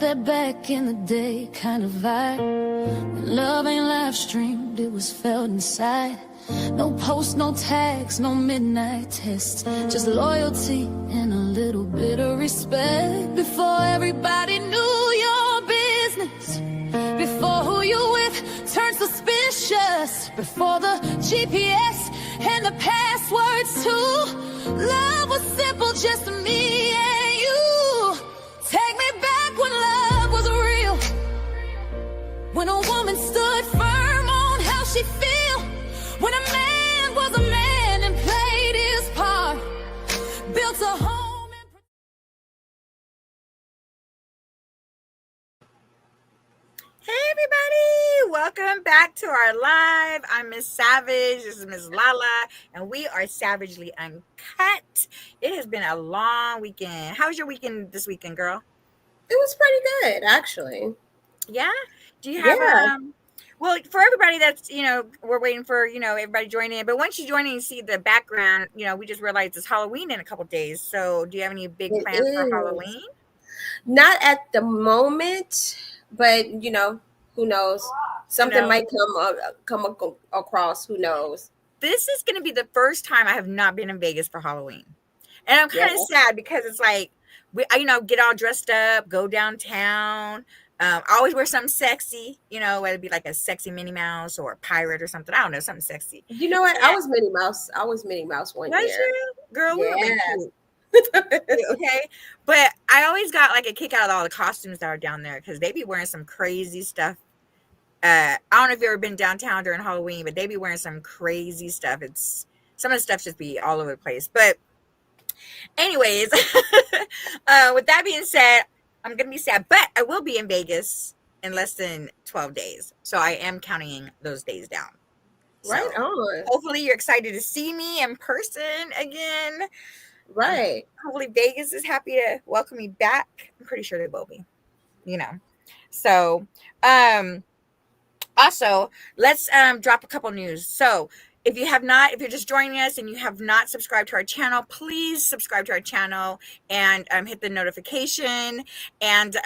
that back in the day kind of vibe. When love ain't live streamed, it was felt inside. No posts, no tags, no midnight tests, just loyalty and a little bit of respect. Before everybody knew your business, before who you with turned suspicious, before the GPS and the passwords too. Love was simple, just me and you. Take me back when love was real, when a woman stood firm on how she feel, when a man was a man and played his part, built a home and... Hey everybody, welcome back to our live. I'm Miss Savage, this is Miss Lala, and we are Savagely Uncut. It has been a long weekend. How was your weekend this weekend, girl? It was pretty good, actually. Yeah? Do you have well, for everybody that's, we're waiting for, everybody join in. But once you join in, you see the background, we just realized it's Halloween in a couple days. So do you have any big plans for Halloween? Not at the moment, but, who knows? Something might come across. Who knows? This is going to be the first time I have not been in Vegas for Halloween. And I'm kind of sad because it's like, get all dressed up, go downtown. I always wear something sexy, whether it be like a sexy Minnie Mouse or a pirate or something. I don't know, something sexy. You know what? I was Minnie Mouse. I was Minnie Mouse one year. You? Girl, we were cute. Yeah. Okay. But I always got like a kick out of all the costumes that are down there because they be wearing some crazy stuff. I don't know if you've ever been downtown during Halloween, but they be wearing some crazy stuff. Some of the stuff just be all over the place. But anyways, with that being said, I'm going to be sad, but I will be in Vegas in less than 12 days. So I am counting those days down. Right on. Hopefully you're excited to see me in person again. Right. Hopefully Vegas is happy to welcome me back. I'm pretty sure they will be, So, also, let's drop a couple news. So, if you're just joining us and you have not subscribed to our channel, please subscribe to our channel and hit the notification. And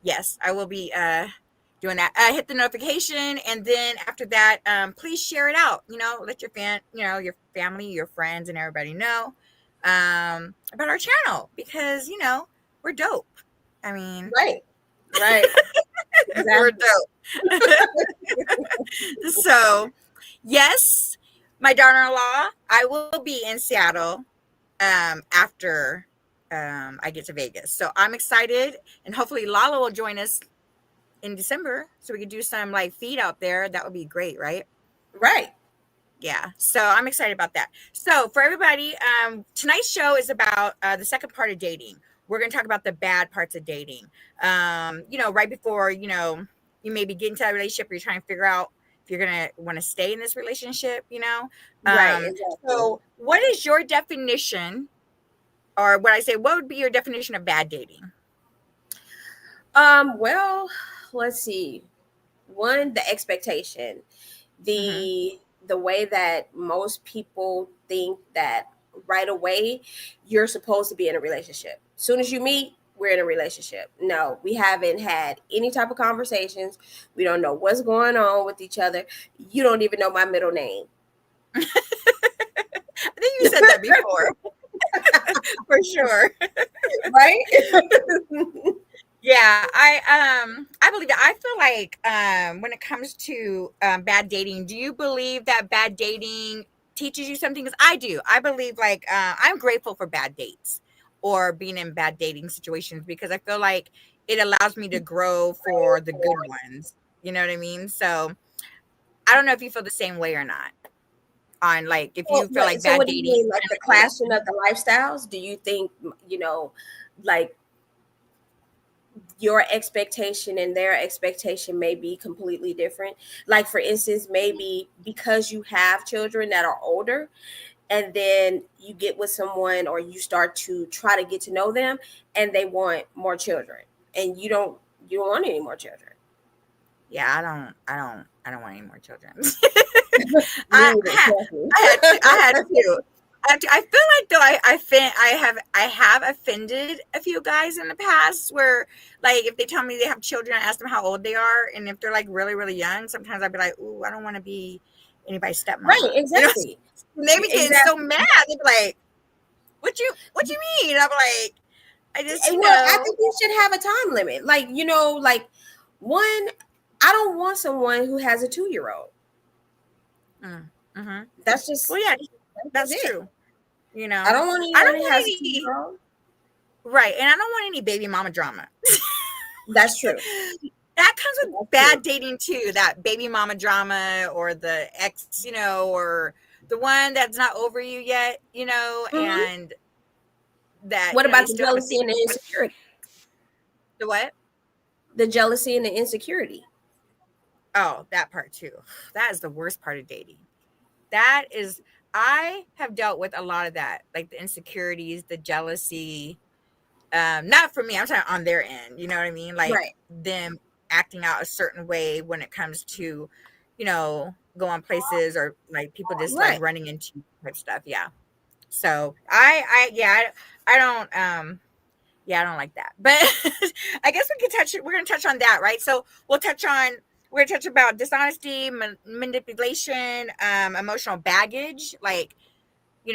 yes, I will be doing that. Hit the notification, and then after that, please share it out. Let your your family, your friends, and everybody know about our channel because we're dope. I mean, right. Exactly. We're dope. So. Yes, my daughter-in-law, I will be in Seattle after I get to Vegas. So I'm excited, and hopefully Lala will join us in December so we can do some like feed out there. That would be great, right? Right. Yeah. So I'm excited about that. So for everybody, tonight's show is about the second part of dating. We're going to talk about the bad parts of dating. Right before, you maybe get into that relationship, or you're trying to figure out if you're going to want to stay in this relationship, Right. Exactly. So what is your definition, or what would be your definition of bad dating? Well, let's see. One, the expectation, the way that most people think that right away you're supposed to be in a relationship. As soon as you meet, we're in a relationship. No, we haven't had any type of conversations. We don't know what's going on with each other. You don't even know my middle name. I think you said that before. For sure. Right? Yeah, I believe that. I feel like when it comes to bad dating, do you believe that bad dating teaches you something? Because I do. I believe like I'm grateful for bad dates or being in bad dating situations because I feel like it allows me to grow for the good ones. You know what I mean? So I don't know if you feel the same way or not. On like if you feel like bad what dating, do you mean, like the clashing of the lifestyles? Do you think like your expectation and their expectation may be completely different? Like for instance, maybe because you have children that are older, and then you get with someone or you start to try to get to know them, and they want more children, and you don't want any more children. Yeah, I don't want any more children. I had two. I feel like though I have offended a few guys in the past where like if they tell me they have children, I ask them how old they are, and if they're like really really young, sometimes I'd be like, "Ooh, I don't want to be anybody's stepmom." Right, exactly. You know? They be getting Exactly. so mad. They be like, "What you mean?" I'm like, I just I think you should have a time limit. Like, like one, I don't want someone who has a 2-year-old. Mm-hmm. That's just that's it. true. You know, I don't want anyone who has a 2-year-old. Right, and I don't want any baby mama drama. That's true. That comes with bad dating too. That baby mama drama, or the ex, or the one that's not over you yet, and that. What about the jealousy and the insecurity? The what? The jealousy and the insecurity. Oh, that part too. That is the worst part of dating. That is, I have dealt with a lot of that, like the insecurities, the jealousy. Not for me, I'm talking on their end. You know what I mean? Like them acting out a certain way when it comes to, go on places, or like people just like running into type stuff. Yeah. So I don't like that. But I guess we're going to touch on that, right? So we're going to touch about dishonesty, manipulation, emotional baggage, like,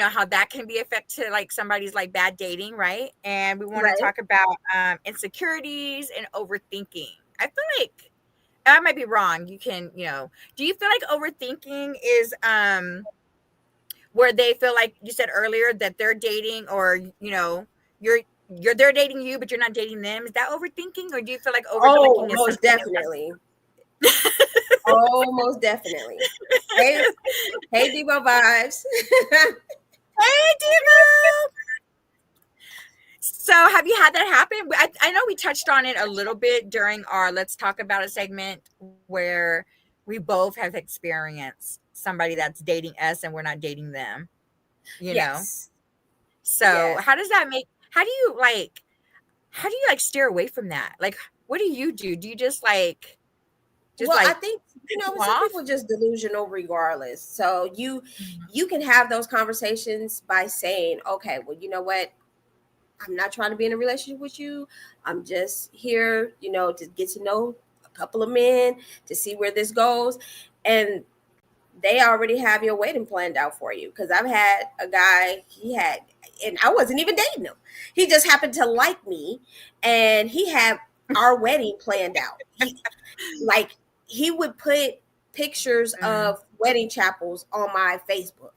how that can be affected, like somebody's like bad dating, right? And we want to talk about insecurities and overthinking. I feel like I might be wrong. You can, do you feel like overthinking is where they feel like you said earlier that they're dating, or they're dating you, but you're not dating them? Is that overthinking, or do you feel like overthinking is most definitely? Oh, most definitely. Hey, Debo vibes. Hey, Debo. So have you had that happen? I know we touched on it a little bit during our Let's Talk About It segment, where we both have experienced somebody that's dating us and we're not dating them, you know? So how does that how do you steer away from that? Like, what do you do? Do you just I think, some people just delusional regardless. So you can have those conversations by saying, okay, well, you know what? I'm not trying to be in a relationship with you. I'm just here, to get to know a couple of men, to see where this goes. And they already have your wedding planned out for you. Because I've had a guy, and I wasn't even dating him. He just happened to like me, and he had our wedding planned out. He would put pictures of wedding chapels on my Facebook.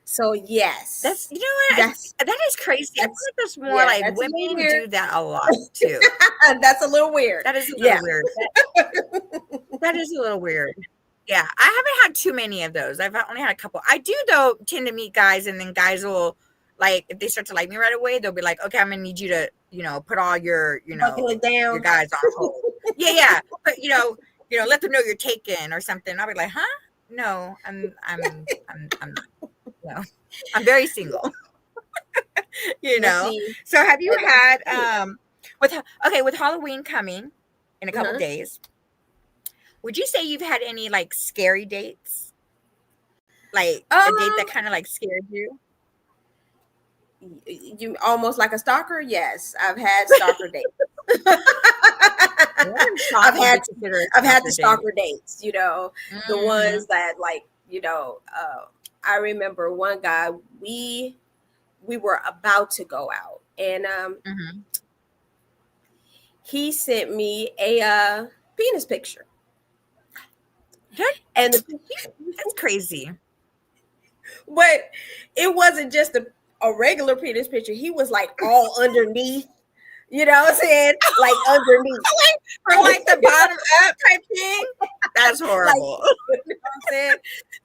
So yes, that's that is crazy. I feel like that's more like women do that a lot too. That's a little weird. That is a little weird. That is a little weird. Yeah, I haven't had too many of those. I've only had a couple. I do though tend to meet guys, and then guys will if they start to like me right away, they'll be like, okay, I'm gonna need you to put all your your guys on hold. yeah, but let them know you're taken or something. I'll be like, huh? No, I'm no, I'm very single. So have you had with Halloween coming in a couple days, would you say you've had any scary dates, a date that kind of scared you? You almost like a stalker? Yes, I've had stalker dates. I've had the stalker dates. The ones that I remember one guy. We were about to go out, and he sent me a penis picture. And that's crazy. But it wasn't just a regular penis picture. He was all underneath. You know what I'm saying? Underneath. From the bottom up type thing. That's horrible. You know what I'm saying?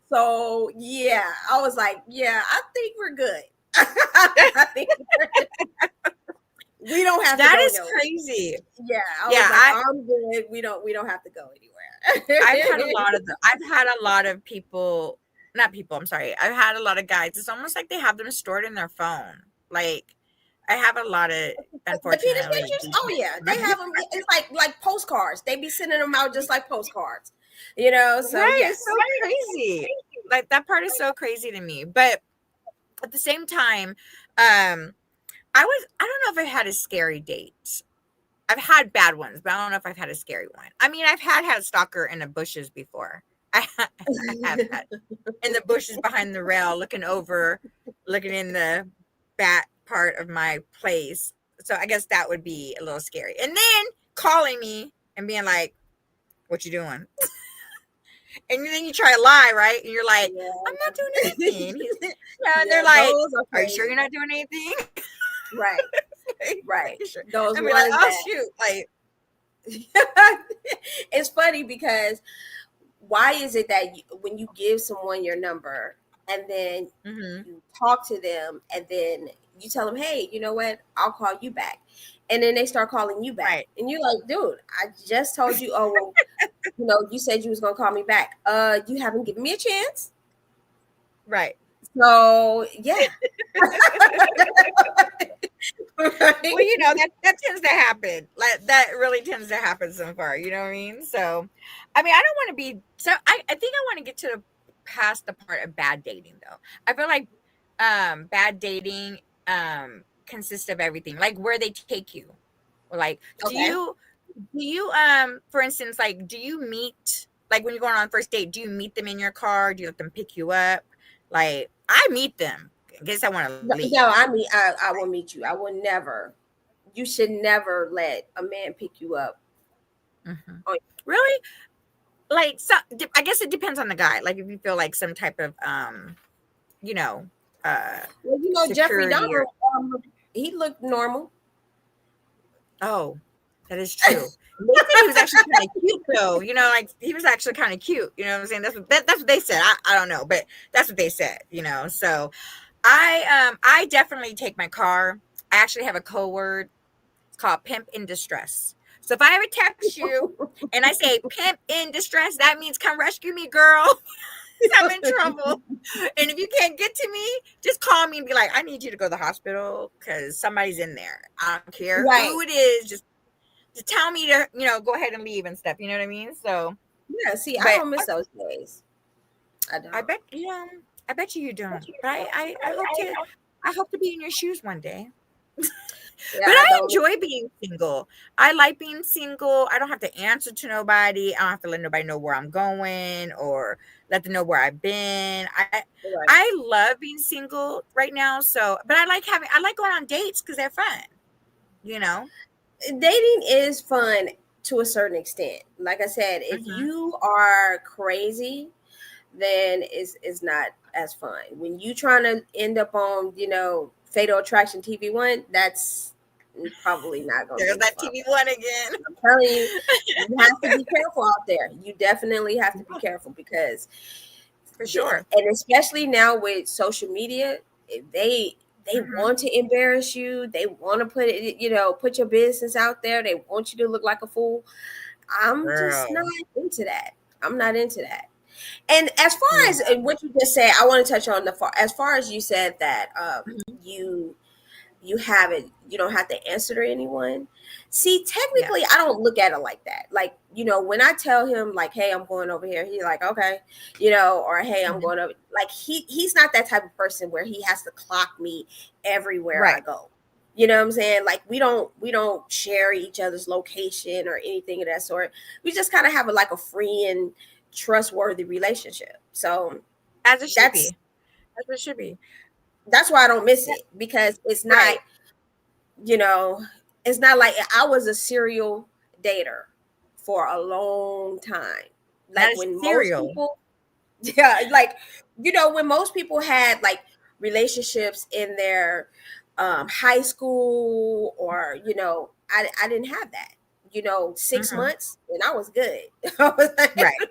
So yeah, I was like, yeah, I think we're good. I think we don't have to that go is nowhere. Crazy. Yeah. I'm good. We don't have to go anywhere. I've had a lot of people, not people, I'm sorry. I've had a lot of guys. It's almost like they have them stored in their phone. I have a lot of, unfortunately. The penis pictures? Oh yeah. They have them. It's like postcards. They be sending them out just like postcards. So right, it's so crazy. Like that part is so crazy to me. But at the same time, I don't know if I had a scary date. I've had bad ones, but I don't know if I've had a scary one. I mean, I've had a stalker in the bushes before. I have had in the bushes behind the rail, looking in the back part of my place. So I guess that would be a little scary. And then calling me and being like, "What you doing?" And then you try to lie, right? And you're like, Yeah. "I'm not doing anything." And Yeah, they're like, those "Are you sure you're not doing anything?" Right, right. Sure. Those I'm ones like, "Oh that shoot!" Like, it's funny because why is it that when you give someone your number and then mm-hmm. you talk to them and then you tell them, hey, you know what, I'll call you back, and then they start calling you back, Right. and you're like, dude, I just told you, oh well, you said you was gonna call me back, you haven't given me a chance, Right. so yeah. Well, that tends to happen. Like that really tends to happen so far. You know what I mean? So, I mean, I don't want to be. So, I think I want to get to the past the part of bad dating, though. I feel like, bad dating, consists of everything, like where they take you. Like, Okay. do you, for instance, like, do you meet like when you're going on a first date? Do you meet them in your car? Do you let them pick you up? Like, I meet them. I guess I want to leave. No, I mean, I will meet you. I will never. You should never let a man pick you up. Mhm. Oh, Really? Like, so I guess it depends on the guy. Like, if you feel like some type of you know well, Jeffrey security Dahmer, or he looked normal. oh, that is true. They said he was actually kind of cute though. Like he was actually kind of cute. You know what I'm saying? That's what they said. I don't know, but that's what they said. So I definitely take my car. I actually have a code word. It's called pimp in distress. So if I ever text you and I say pimp in distress, that means come rescue me, girl. I'm in trouble. And if you can't get to me, just call me and be like, I need you to go to the hospital because somebody's in there. I don't care Right. who it is. Just tell me to, go ahead and leave and stuff. You know what I mean? So Yeah. See, I but don't miss those days. I don't. I bet you don't. But I hope to be in your shoes one day. Yeah, But I don't. enjoy being single. I like being single. I don't have to answer to nobody. I don't have to let nobody know where I'm going or let them know where I've been. Right. I love being single right now. So, but I like going on dates because they're fun. Dating is fun to a certain extent. Like I said, if Mhm. you are crazy, then it's not as fun. When you trying to end up on, Fatal Attraction TV1, that's probably not going to There's be that fun. TV1 again. I'm telling you, you have to be careful out there. You definitely have to be careful because For sure. and especially now with social media, they Mhm. want to embarrass you. They want to put your business out there. They want you to look like a fool. I'm just Girl. not into that. I'm not into that. And as far Yeah. as what you just said, I want to touch on as far as you said that Mhm. you have it, you don't have to answer to anyone. See, Yeah. technically, I don't look at it like that. Like, when I tell him like, hey, I'm going over here, he's like, okay, or hey, I'm Mhm. going over. Like he's not that type of person where he has to clock me everywhere I Right. go. You know what I'm saying? Like we don't share each other's location or anything of that sort. We just kind of have a free and trustworthy relationship. So As it should that's be. As it should be. that's why I don't miss Yeah. it because it's not, Right. it's not like I was a serial dater for a long time. That Like is when most cereal. people, yeah, like, when most people had like relationships in their high school or, I didn't have that, 6 Mhm. months and I was good. I was like, Right.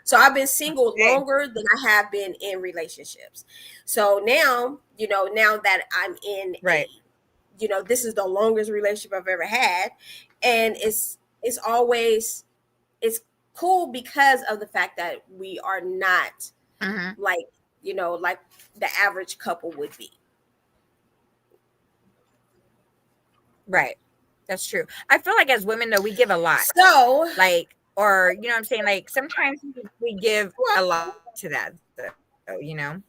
so I've been single Hey. longer than I have been in relationships. So now, now that I'm in Right. this is the longest relationship I've ever had. And it's always, it's cool because of the fact that we are not Mhm. like, like the average couple would be. Right. That's true. I feel like as women though, we give a lot. So, Like, or you know what I'm saying? Like sometimes we give a well, lot to that. you know.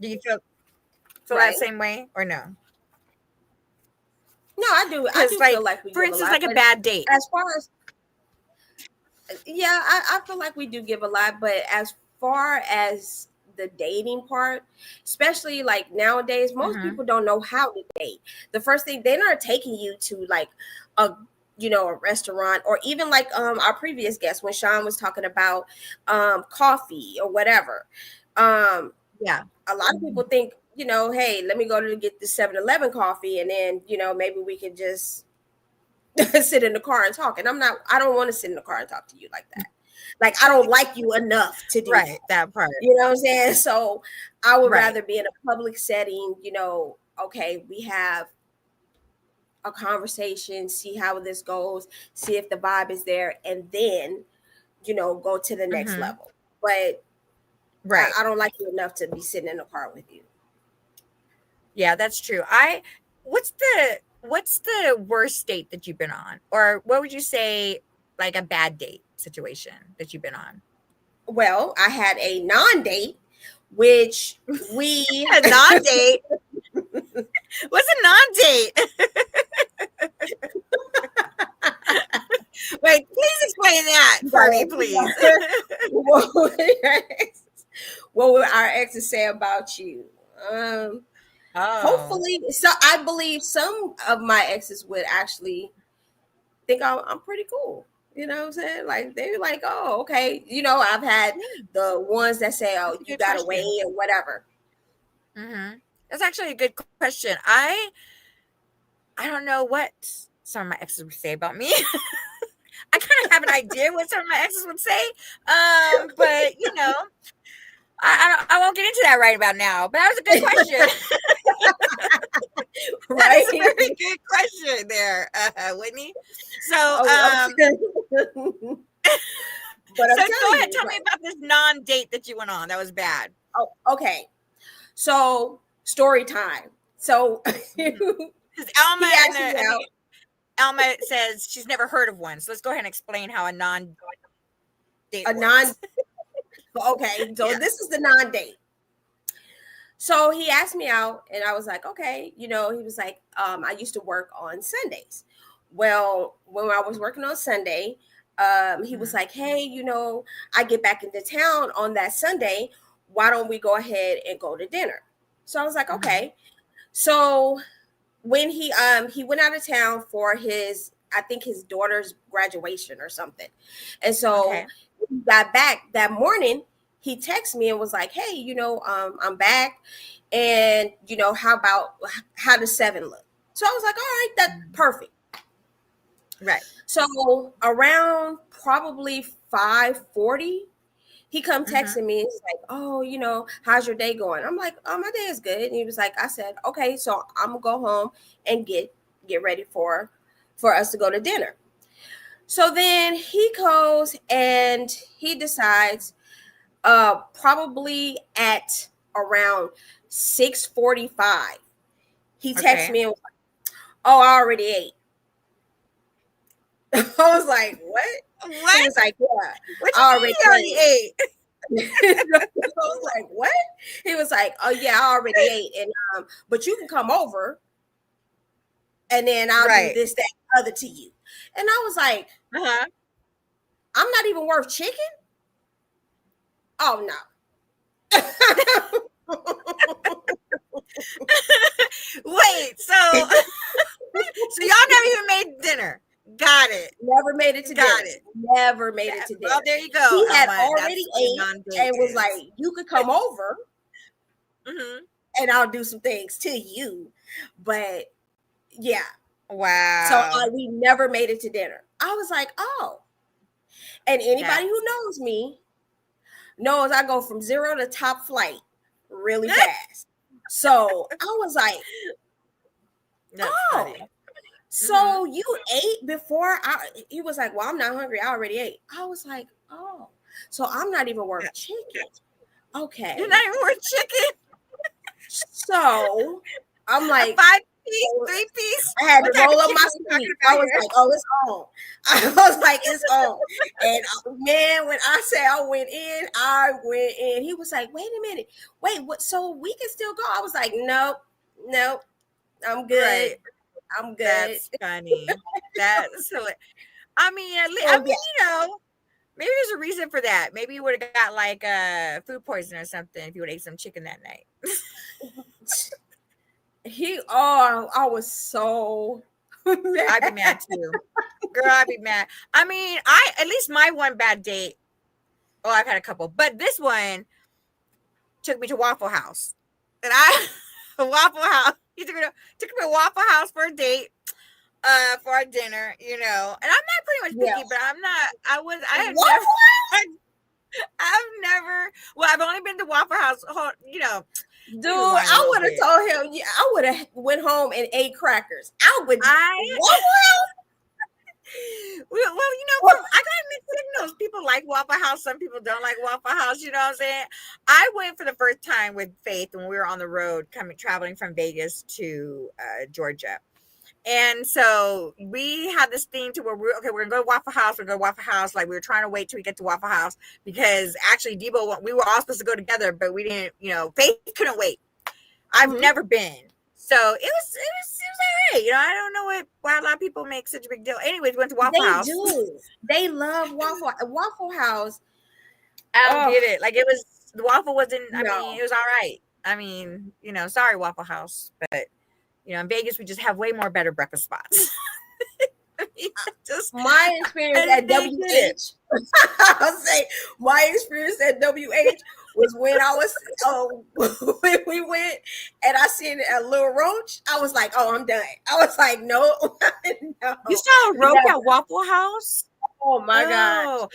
Do you feel that Right. same way or no? No, I do. I Because do like feel like we for give a instance, lot, like a but bad date. as far as yeah, I feel like we do give a lot, but as far as the dating part, especially like nowadays, most Mm-hmm. people don't know how to date. The first thing, they're not taking you to like a a restaurant, or even like our previous guest when Sean was talking about coffee or whatever. Um Yeah. a lot of people think, hey, let me go to get the 7-Eleven coffee, and then maybe we can just sit in the car and talk. And I don't want to sit in the car and talk to you like that. Like, I don't like you enough to do Right. that. That part. You know what I'm saying? So I would Right. rather be in a public setting, okay, we have a conversation, see how this goes, see if the vibe is there, and then, go to the next Mm-hmm. level. But Right. I don't like you enough to be sitting in the car with you. Yeah, that's true. What's the worst date that you've been on? Or what would you say, like a bad date situation that you've been on? Well, I had a non-date, which we A non-date? What's a non-date? Wait, please explain that for me, please. what would our exes say about you? Oh. Hopefully, so I believe some of my exes would actually think I'm pretty cool. You know what I'm saying? Like, they're like, oh, okay. I've had Yeah, the ones that say, oh, that's a you good got away question. or whatever. Mm-hmm. That's actually a good question. I don't know what some of my exes would say about me. I kind of have an idea what some of my exes would say. But I won't get into that right about now. But that was a good question. That Right? is a very good question there, Whitney. So, Oh, but I'm so go telling ahead, you, tell me about this non-date that you went on. That was bad. oh, okay. So, story time. So Because Alma he and asked me the, I out think Alma says she's never heard of one. So let's go ahead and explain how a non-date a non. works. Okay, so Yeah. this is the non-date. So he asked me out, and I was like, okay. He was like, I used to work on Sundays. Well, when I was working on Sunday, he was Mhm. like, hey, I get back into town on that Sunday. Why don't we go ahead and go to dinner? So I was like, Mhm. okay. So when he went out of town for his, I think, his daughter's graduation or something. And so Okay. when he got back that morning, he texted me and was like, hey, I'm back, and how does 7 look? So I was like, all right, that's Mhm. perfect. Right. So around probably 5:40, he come Mhm. texting me. He's like, oh, how's your day going? I'm like, oh, my day is good. And he was like, I said, okay, so I'm gonna go home and get ready for us to go to dinner. So then he goes and he decides, probably at around 6:45, he texts Okay. me and was like, oh, I already ate. I was like, what? He What? was like, yeah, What you I mean already you already ate. ate? I was like, what? He was like, oh yeah, I already ate, and but you can come over, and then I'll do Right. this, that, other to you. And I was like, Uh-huh. I'm not even worth chicken. Oh no. Wait, so so y'all never even made dinner. Got it. Never made it to Got dinner. it. Never made it to Well, dinner. there you go, He had Alma. already That's what a ate non-date and was like, is. you could come over Hmm. and I'll do some things to you. But yeah. So Wow. we never made it to dinner. I was like, oh. And That. anybody who knows me knows I go from zero to top flight really fast. So I was like, That's oh, funny. Hmm. so you ate before he was like, well, I'm not hungry. I already ate. I was like, oh, so I'm not even worth chicken. You're Okay. not even worth chicken. So I'm A like, 5 Three-piece. I had What to type roll of up chicken my we talking sleeve. about I was here? like, oh, it's on. I was like, it's on. And man, when I say I went in. He was like, wait a minute. Wait, what? So we can still go? I was like, nope, nope. I'm good. Right. I'm good. That's funny. That's hilarious. I mean, Oh, you know, maybe there's a reason for that. Maybe you would have got like food poisoning or something if you would have ate some chicken that night. I was so mad. I'd be mad too. Girl, I'd be mad. I mean, at least my one bad date. Oh, I've had a couple, but this one took me to Waffle House, and Waffle House. He took me to Waffle House for a date, for our dinner. You know, and I'm not pretty much picky, but I'm not. I have never. I've never. Well, I've only been to Waffle House. You know, Dude, I would have told him. Yeah, I would have went home and ate crackers. Waffle House. Well, you know, I got mixed signals. People like Waffle House. Some people don't like Waffle House. You know what I'm saying? I went for the first time with Faith when we were on the road, traveling from Vegas to Georgia. And so we had this thing to where we're gonna go to Waffle House. We're gonna go to Waffle House. Like, we were trying to wait till we get to Waffle House because actually Debo, we were all supposed to go together, but we didn't. You know, Faith couldn't wait. I've never been, so it was all right. You know, I don't know why a lot of people make such a big deal. Anyways, we went to Waffle House. They do. They love Waffle House. I don't get it. Like, the waffle wasn't. I No. mean, it was all right. I mean, you know, sorry Waffle House, but you know, in Vegas we just have way more better breakfast spots. I mean, just My experience at WH. I'll say my experience at WH was when I was when we went and I seen a Little Roach. I was like, oh, I'm done. I was like, no, no. You saw a rope at Waffle House? Oh my god!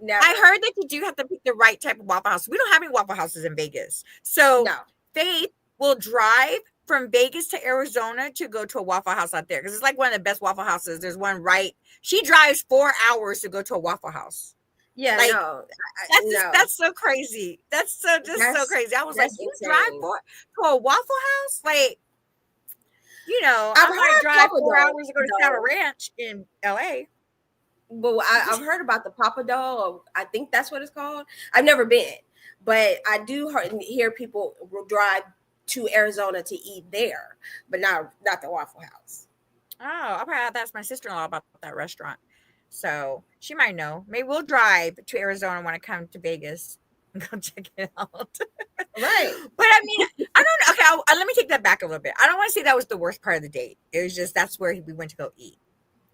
No. I heard that you do have to pick the right type of Waffle House. We don't have any Waffle Houses in Vegas, so Faith will drive from Vegas to Arizona to go to a Waffle House out there because it's like one of the best Waffle Houses. There's one right. She drives 4 hours to go to a Waffle House. Yeah, like, no, that's so crazy. That's so crazy. I was like, you drive to a Waffle House? Like, you know, I might drive 4 hours to go to Cattle Ranch in LA. But I've heard about the Papa Dough. I think that's what it's called. I've never been, but I do hear people will drive to Arizona to eat there, but not the Waffle House. Oh, I'll probably have to ask my sister-in-law about that restaurant. So she might know. Maybe we'll drive to Arizona when I come to Vegas and go check it out. Right. But I mean, I don't know. Okay, let me take that back a little bit. I don't want to say that was the worst part of the date. It was just that's where we went to go eat.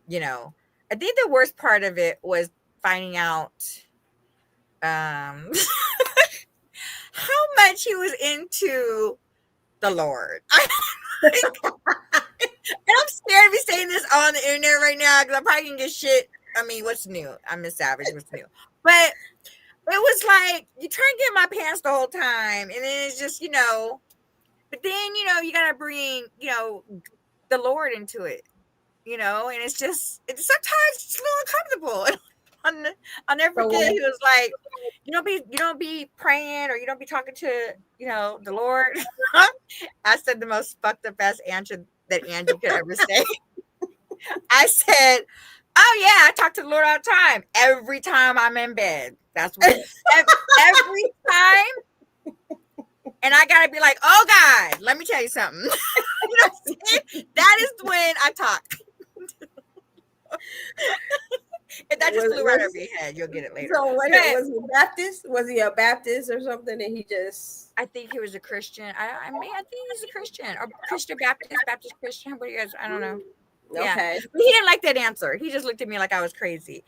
You know, I think the worst part of it was finding out how much he was into the Lord. And I'm scared to be saying this on the internet right now because I'm probably gonna get shit. I mean, what's new? I'm Miss Savage. What's new? But it was like you try and get in my pants the whole time, and then it's just, you know. But then, you know, you gotta bring, you know, the Lord into it, you know, and it's sometimes it's a little uncomfortable. I'll never forget. He was like, you don't be praying, or you don't be talking to, you know, the Lord. I said the most fucked up ass answer that Angie could ever say. I said, oh yeah, I talk to the Lord all the time. Every time I'm in bed. That's what every time. And I gotta be like, oh God, let me tell you something. You know what I'm saying? That is when I talk. If that just flew right over your head, you'll get it later. So was he Baptist? Was he a Baptist or something? And he just... I think he was a Christian. I think he was a Christian or Christian Baptist Christian. What do you guys? I don't know. Okay. Yeah. But he didn't like that answer. He just looked at me like I was crazy,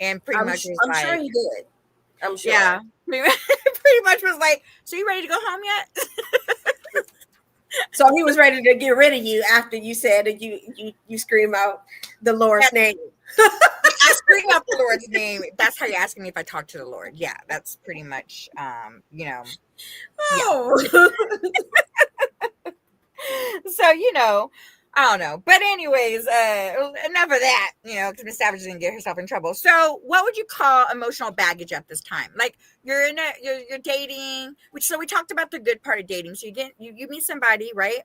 and pretty much was I'm sure he did. I'm sure. Yeah. Pretty much was like, so you ready to go home yet? So he was ready to get rid of you after you said that you scream out the Lord's name. I scream out the Lord's name. That's how you're asking me if I talk to the Lord. Yeah, that's pretty much, you know. Oh. Yeah. So, you know, I don't know. But anyways, enough of that, you know, because Miss Savage didn't get herself in trouble. So what would you call emotional baggage at this time? Like you're dating, so we talked about the good part of dating. So you meet somebody, right?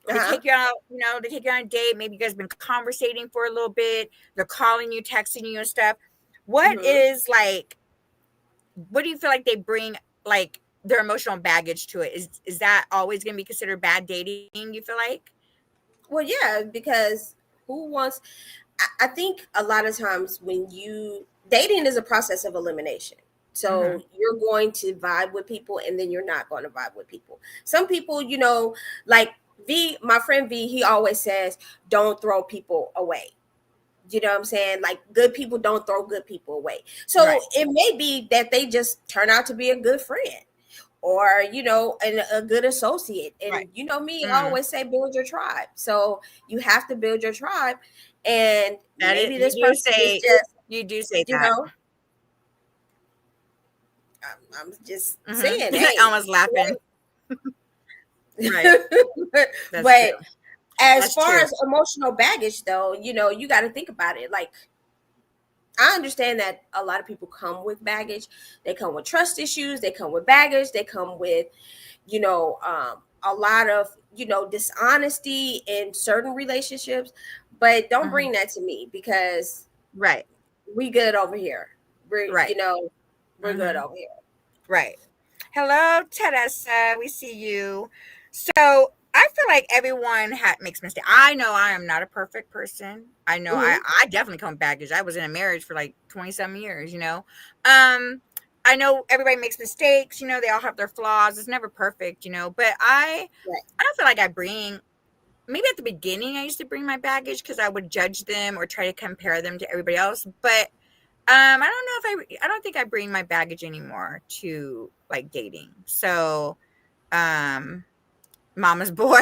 They Uh-huh. take you out, they take you on a date. Maybe you guys been conversating for a little bit. They're calling you, texting you and stuff. What Hmm. what do you feel like they bring, like, their emotional baggage to it? Is that always going to be considered bad dating, you feel like? Well, yeah, because who wants? I think a lot of times when dating is a process of elimination. Mm-hmm. So you're going to vibe with people and then you're not going to vibe with people. Some people, like my friend V, he always says, don't throw people away. You know what I'm saying? Like, good people don't throw good people away. So Right. it may be that they just turn out to be a good friend or, a good associate. Right. And me, I Mm. always say build your tribe. So you have to build your tribe. And That is, maybe this person is just, you do say you that. know, I'm just saying, Mm-hmm. hey. Almost laughing. Right. That's true. But as That's far true. as emotional baggage, though, you got to think about it. Like, I understand that a lot of people come with baggage. They come with trust issues. They come with baggage. They come with, a lot of, dishonesty in certain relationships. But don't Mm-hmm. bring that to me because Right. we good over here. Right. We're good Mm-hmm. over here. Right. Hello, Teresa. We see you. So I feel like everyone makes mistakes. I know I am not a perfect person. I know Hmm. I definitely come with baggage. I was in a marriage for like 20 some years. I know everybody makes mistakes, they all have their flaws. It's never perfect. But Right. I don't feel like I bring, maybe at the beginning I used to bring my baggage because I would judge them or try to compare them to everybody else. But I don't think I bring my baggage anymore to like dating. So, um, mama's boy.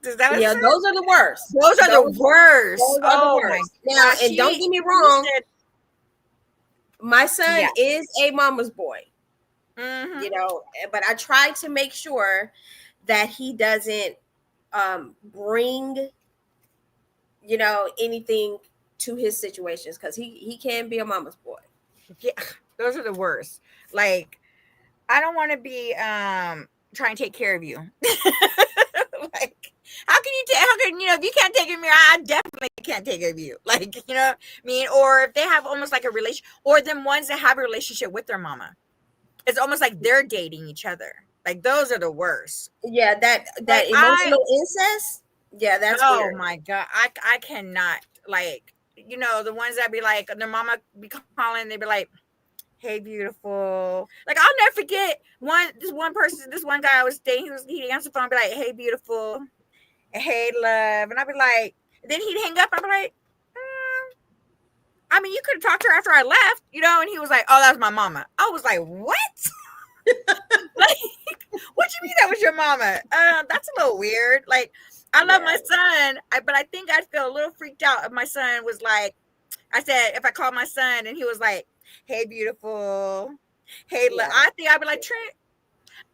Is that what it Yeah, said? those are the worst. Those are the Those worst. those are the Oh my worst. Now, gosh. and don't get me You wrong, said, my son yeah. is a mama's boy, Mm-hmm. but I try to make sure that he doesn't bring, anything to his situations because he can be a mama's boy. Yeah. Those are the worst. Like, I don't want to be trying to take care of you. Like, how can if you can't take care of me, I definitely can't take care of you. Like, what I mean? Or if they have almost like a relation, or them ones that have a relationship with their mama. It's almost like they're dating each other. Like, those are the worst. Yeah, Like, that emotional incest. Yeah, that's oh weird. my God, I cannot, like, the ones that be like, their mama be calling, they be like, hey, beautiful. Like, I'll never forget this one guy I was dating, he'd answer the phone and be like, hey, beautiful, hey, love. And I'd be like, then he'd hang up and I'd be like, I mean, you could have talked to her after I left, and he was like, oh, that was my mama. I was like, what? Like, what you mean that was your mama? That's a little weird. Like, I love Yeah. my son, but I think I'd feel a little freaked out if my son was like, I said, if I called my son and he was like, hey, beautiful, hey, Yeah. I think I'd be like, Trent,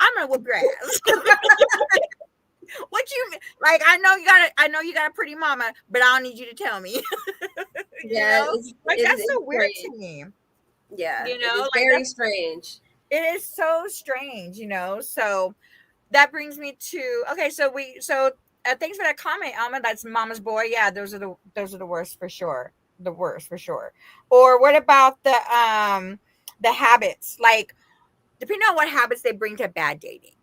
I'm gonna whoop your ass. What you like? I know you got a pretty mama, but I don't need you to tell me. Yeah, Like, that's so it's weird strange. to me. Yeah, it is Like, very strange. it is so strange. So that brings me to, okay. Thanks for that comment, Alma. That's mama's boy. Yeah, those are the worst for sure. The worst for sure. Or what about the habits? Like, depending on what habits they bring to bad dating.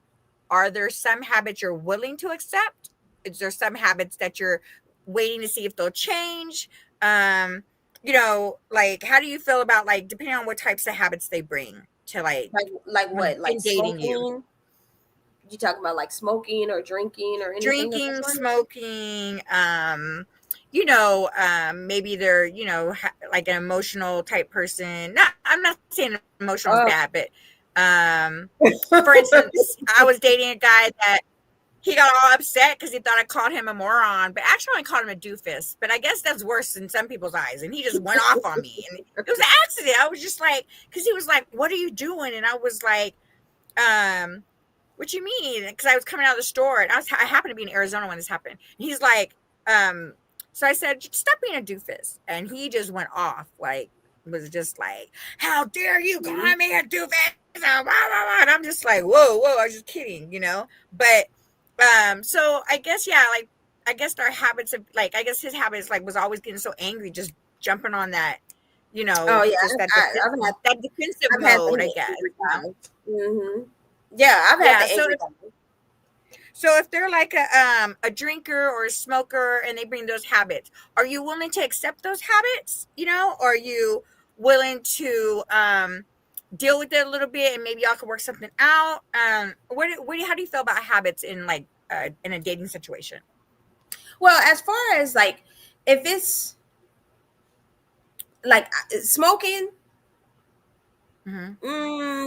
Are there some habits you're willing to accept? Is there some habits that you're waiting to see if they'll change? Like, how do you feel about, like, depending on what types of habits they bring to, like, Like when what? Like in dating you? smoking? You talking about like smoking or drinking or anything of that Drinking, sort? smoking, maybe they're, like an emotional type person. I'm not saying emotional is Oh. bad, but for instance, I was dating a guy that he got all upset because he thought I called him a moron, but actually I called him a doofus. But I guess that's worse in some people's eyes. And he just went off on me, and it was an accident. I was just like, because he was like, "What are you doing?" And I was like, what you mean? Because I was coming out of the store, and I happened to be in Arizona when this happened. And he's like, so I said, stop being a doofus. And he just went off, like, was just like, how dare you call me a doofus? And I'm just like, whoa, I was just kidding. But So I guess, yeah, like, I guess our habits of, like, I guess his habits, like, was always getting so angry, just jumping on that, Oh yeah, just that defensive I've had mode, I the guess, angry guys. Yeah, I've had Yeah. the angry guys. So if they're like a drinker or a smoker and they bring those habits, are you willing to accept those habits? Or are you willing to deal with it a little bit and maybe y'all can work something out? How do you feel about habits in, like, in a dating situation? Well, as far as like, if it's like smoking,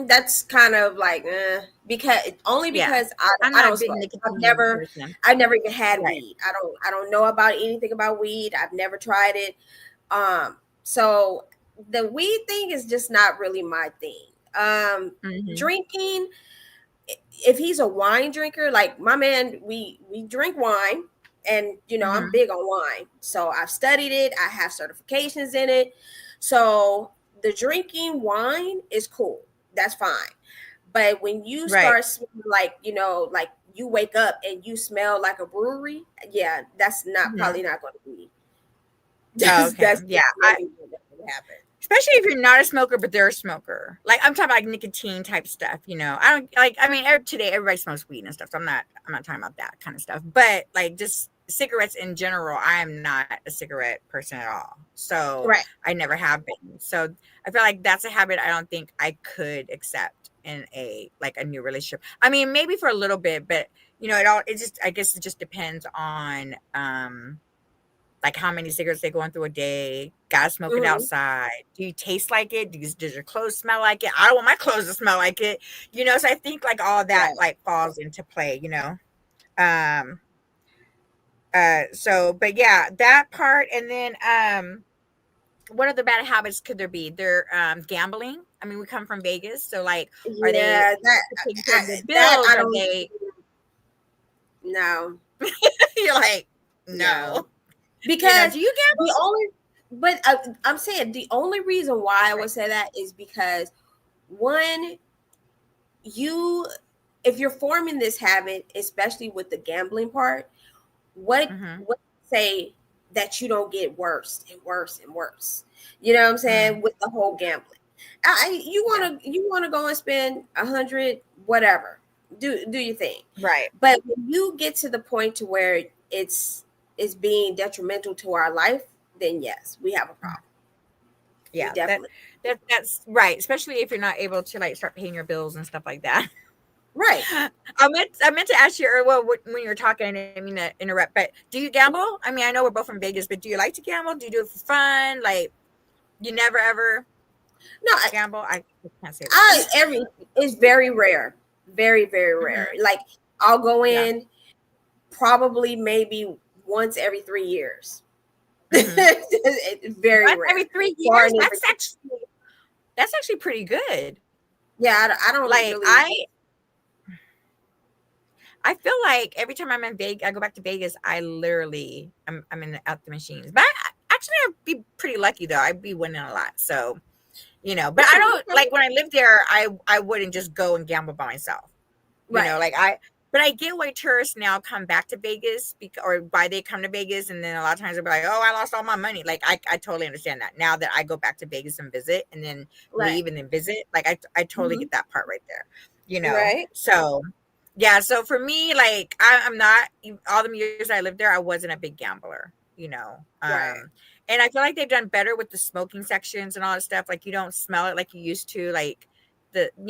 that's kind of like Yeah, because I'm I not a don't big smoke. nicotine person. I've never even had Right. weed. I don't know about anything about weed. I've never tried it. So the weed thing is just not really my thing. Hmm. Drinking, if he's a wine drinker, like my man, we drink wine, and I'm Hmm. big on wine. So I've studied it. I have certifications in it. So the drinking wine is cool. That's fine. But when you Right. start smelling like, like you wake up and you smell like a brewery, yeah, that's not Hmm. probably not going to be. Oh, okay. That's Yeah. maybe what would happen. Especially if you're not a smoker, but they're a smoker. Like, I'm talking about, like, nicotine type stuff. I don't like. I mean, today everybody smokes weed and stuff. So I'm not talking about that kind of stuff. But, like, just cigarettes in general, I am not a cigarette person at all. So Right. I never have been. So I feel like that's a habit I don't think I could accept in a new relationship. I mean, maybe for a little bit, but I guess it just depends on like how many cigarettes they're going through a day. Gotta smoke it Hmm. outside. Do you taste like it? Does your clothes smell like it? I don't want my clothes to smell like it. So I think, like, all that, Right. like, falls into play. Um so, but yeah, that part. And then what other bad habits could there be? They're gambling. I mean, we come from Vegas, so, like, are they Yeah, that taking care of the that bills? I Are don't they know. you're like, No. no. Because Do you gamble? the only but I'm saying the only reason why I would Right. say that is because one, you if you're forming this habit, especially with the gambling part, Mm-hmm. what say that you don't get worse and worse and worse. You know what I'm Mm, saying? With the whole gambling. yeah. You wanna go and spend 100, whatever. Do your thing. Right. But when you get to the point to where it's being detrimental to our life, then yes, we have a problem. We Yeah, definitely that's right, especially if you're not able to, like, start paying your bills and stuff like that. right. I meant to ask you earlier, well, when you were talking, I didn't mean to interrupt, but do you gamble? I mean, I know we're both from Vegas, but do you like to gamble? Do you do it for fun? Like, you never ever No, gamble? I can't say I that. every it's very rare. Very, very rare. Hmm. Like I'll go Yeah. in probably maybe once every 3 years. Hmm. It's very Once every rare. 3 years? Foreign That's actually pretty good. Yeah, I don't Like, really. I feel like every time I'm in Vegas, I go back to Vegas, I literally, I'm in at the machines. But actually, I'd be pretty lucky though. I'd be winning a lot. So, but I don't, like, when I lived there, I wouldn't just go and gamble by myself. Right. Like, but I get why tourists now come back to Vegas, because, or why they come to Vegas, and then a lot of times they'll be like, "Oh, I lost all my money." Like, I totally understand that now that I go back to Vegas and visit, and then Right. leave and then visit. Like, I totally Hmm. get that part right there. Right. So yeah. So for me, like, I'm not, all the years I lived there, I wasn't a big gambler. Right. And I feel like they've done better with the smoking sections and all that stuff. Like, you don't smell it like you used to. Like,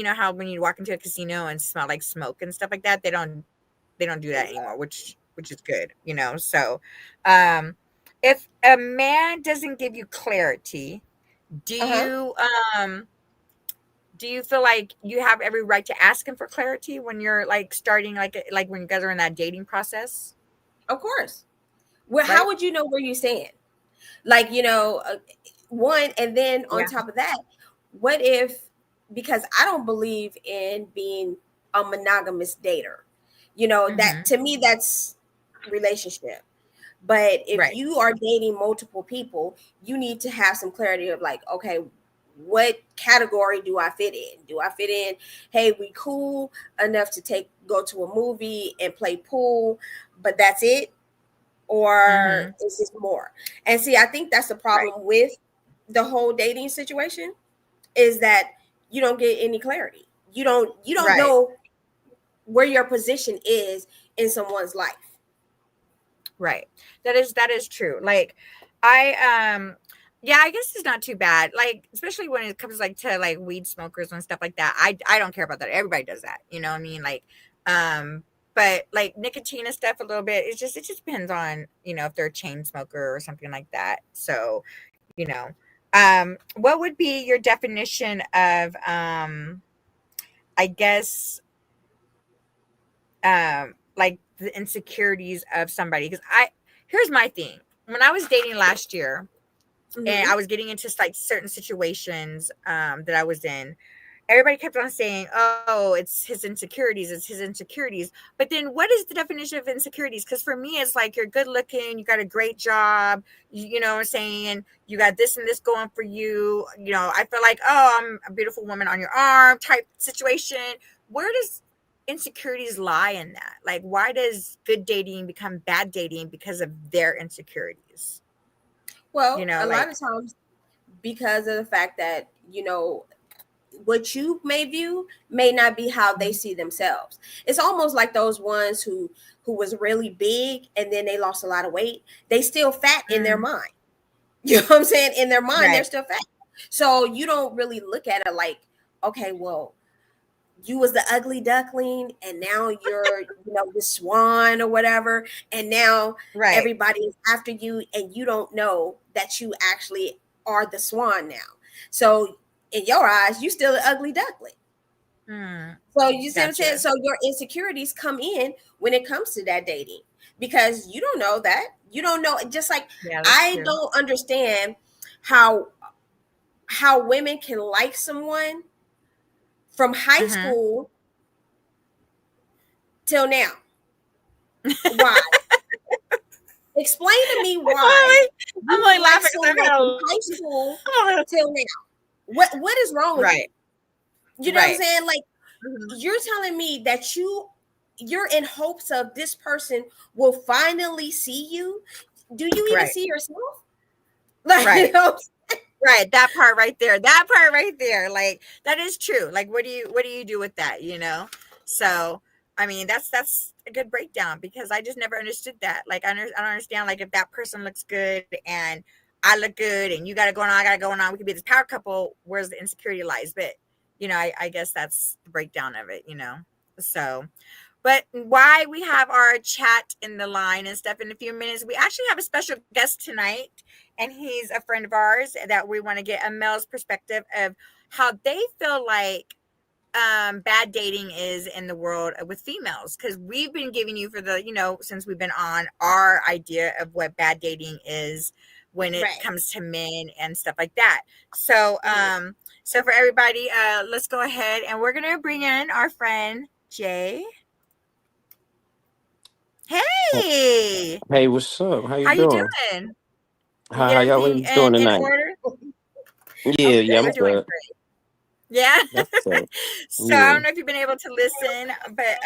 how when you walk into a casino and smell like smoke and stuff like that, they don't do that anymore, which is good. So um if a man doesn't give you clarity, do Uh-huh. you feel like you have every right to ask him for clarity when you're, like, starting, like when you guys are in that dating process, Of course. Well, how right? would you know where you stand? Like, one, and then on Yeah. top of that, what if, because I don't believe in being a monogamous dater. That Hmm. to me, that's relationship. But if Right. you are dating multiple people, you need to have some clarity of like, okay, what category do I fit in? Do I fit in, hey, we cool enough to go to a movie and play pool, but that's it? Or is this more? And see, I think that's the problem with the whole dating situation, is that you don't get any clarity. You don't know where your position is in someone's life. Right. That is true. Like I yeah, I guess it's not too bad. Like, especially when it comes like to like weed smokers and stuff like that. I don't care about that. Everybody does that. You know what I mean? Like, but like nicotine and stuff a little bit, it just depends on, you know, if they're a chain smoker or something like that. So, you know. What would be your definition of I guess like the insecurities of somebody? Because here's my thing. When I was dating last year, and I was getting into like certain situations that I was in, everybody kept on saying, oh, it's his insecurities, but then what is the definition of insecurities? Because for me, it's like, you're good looking, you got a great job, you know what I'm saying, you got this and this going for you, you know, I feel like, oh, I'm a beautiful woman on your arm type situation. Where does insecurities lie in that? Like, why does good dating become bad dating because of their insecurities? Well, you know, a lot of times because of the fact that, you know, what you may view may not be how they see themselves. It's almost like those ones who was really big and then they lost a lot of weight. They still fat in their mind. You know what I'm saying? In their mind, they're still fat. So you don't really look at it like, okay, well, you was the ugly duckling and now you're, you know, the swan or whatever. And now everybody is after you and you don't know that you actually are the swan now. So in your eyes, you still an ugly duckling. So you see what I'm saying? So your insecurities come in when it comes to that dating, because you don't know that. You don't know. Just like I don't understand how women can like someone from high school till now. Why? Explain to me why. I'm like laughing from high school till now. What is wrong with you? You know what I'm saying? Like, you're telling me that you're in hopes of this person will finally see you. Do you even see yourself? Like, you know? Right, that part right there. Like, that is true. Like, what do you do with that, you know? So, I mean, that's a good breakdown, because I just never understood that. Like, I don't understand, like, if that person looks good and I look good and you got it going on, I got it going on, we could be this power couple, where's the insecurity lies? But, you know, I guess that's the breakdown of it, you know? So, but why we have our chat in the line and stuff in a few minutes, we actually have a special guest tonight, and he's a friend of ours that we want to get a male's perspective of how they feel like bad dating is in the world with females, because we've been giving you, for the, you know, since we've been on, our idea of what bad dating is when it comes to men and stuff like that. So so for everybody, let's go ahead and we're gonna bring in our friend Jay. Hey, what's up? How you doing? How y'all doing tonight? Yeah, I'm good. Yeah. So I don't know if you've been able to listen, but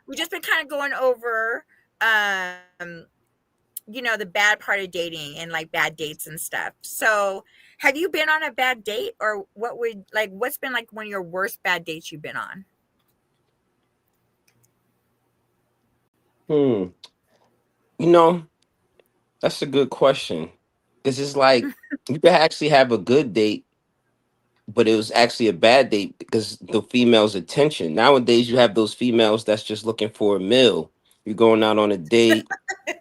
we've just been kind of going over you know, the bad part of dating and like bad dates and stuff. So have you been on a bad date, or what's been like one of your worst bad dates you've been on? You know, that's a good question, because it's like you could actually have a good date, but it was actually a bad date because the female's attention. Nowadays, you have those females that's just looking for a meal. You're going out on a date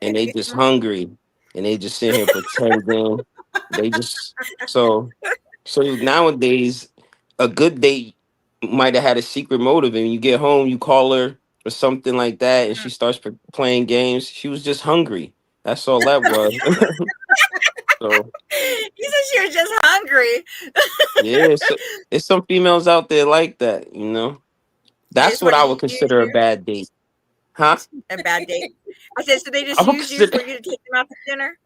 and they just hungry and they just sit here pretending. They just so nowadays, a good date might have had a secret motive, and you get home, you call her or something like that, and she starts playing games. She was just hungry. That's all that was. So you said she was just hungry. Yeah, so it's some females out there like that, you know. That's what I would consider a bad date. Huh? A bad date. I said, so they just use you for you to take them out to dinner?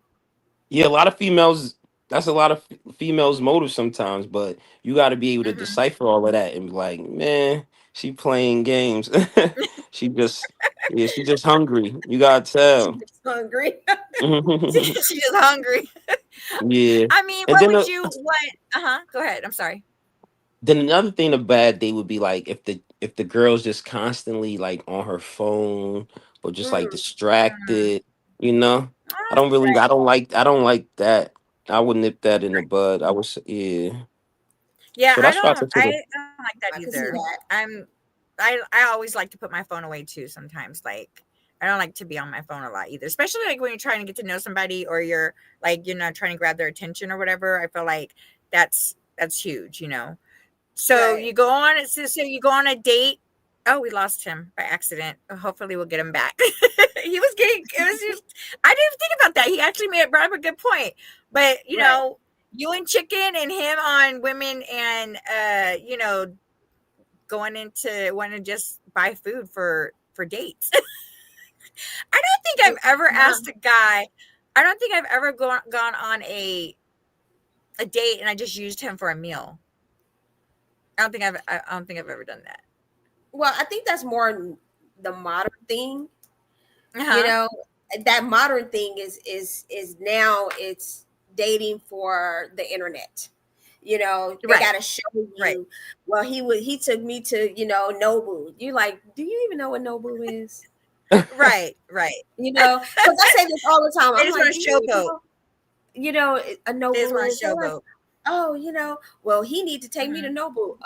Yeah, a lot of females That's a lot of females' motives sometimes, but you got to be able to Hmm. decipher all of that and be like, man, she playing games. she just, yeah, she just hungry. You gotta She tell. just hungry. She's just hungry. Yeah, I mean, and what then would you what? Uh-huh. Go ahead. I'm sorry. then another thing a bad day would be like if the girl's just constantly like on her phone or just like Mm, Mm. distracted, you know. Ah, I don't like that. I would nip that in the bud. I was yeah. yeah, So that's why I took I it. don't like that I can see either. that. I always like to put my phone away too sometimes. Like I don't like to be on my phone a lot either. Especially like when you're trying to get to know somebody or you're like, trying to grab their attention or whatever. I feel like that's huge, you know. So Right. you go on so you go on a date. Oh, we lost him by accident. Hopefully we'll get him back. I didn't even think about that. He actually brought up a good point. But Right. you and chicken and him on women and going into wanting to just buy food for dates. I don't think I've ever No. asked a guy. I don't think I've ever gone on a date and I just used him for a meal. I don't think I've ever done that. Well, I think that's more the modern thing. You Uh-huh. know, that modern thing is now it's dating for the internet. You know, they Right. got to show Right. you. Well, he took me to Nobu. You like, do you even know what Nobu is? Right. Right. You know, because I say this all the time. They I'm just want like, to do you even showboat. know? A They just Nobu want is? to They're like, showboat. oh, well, he need to take me to Hmm. Nobu.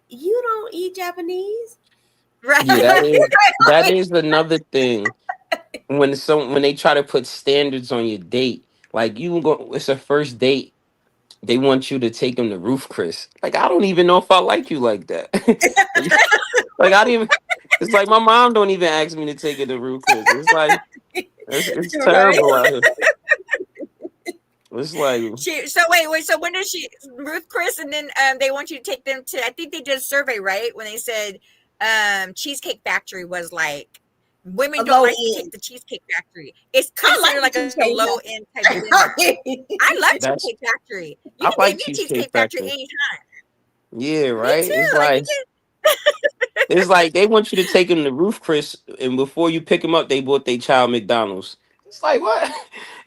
You don't eat Japanese. Yeah, Right. that is another thing. When they try to put standards on your date, like it's a first date, they want you to take them to Roof Chris. Like I don't even know if I like you like that. like I don't even. It's like my mom don't even ask me to take her to Roof Chris. It's like it's Right. terrible out here. It's like So wait. So when does Ruth Chris, and then they want you to take them to? I think they did a survey, right? When they said Cheesecake Factory was like women A don't low like to take end. the Cheesecake Factory. It's I like considered the like a cheesecake low end type of dinner. factory. I love that's Cheesecake Factory. You I can take like me to Cheesecake Cheesecake Factory Factory. anytime. Yeah, Me right. too. Like you can. It's like they want you to take them to Roof Chris, and before you pick them up, they bought their child McDonald's. It's like what?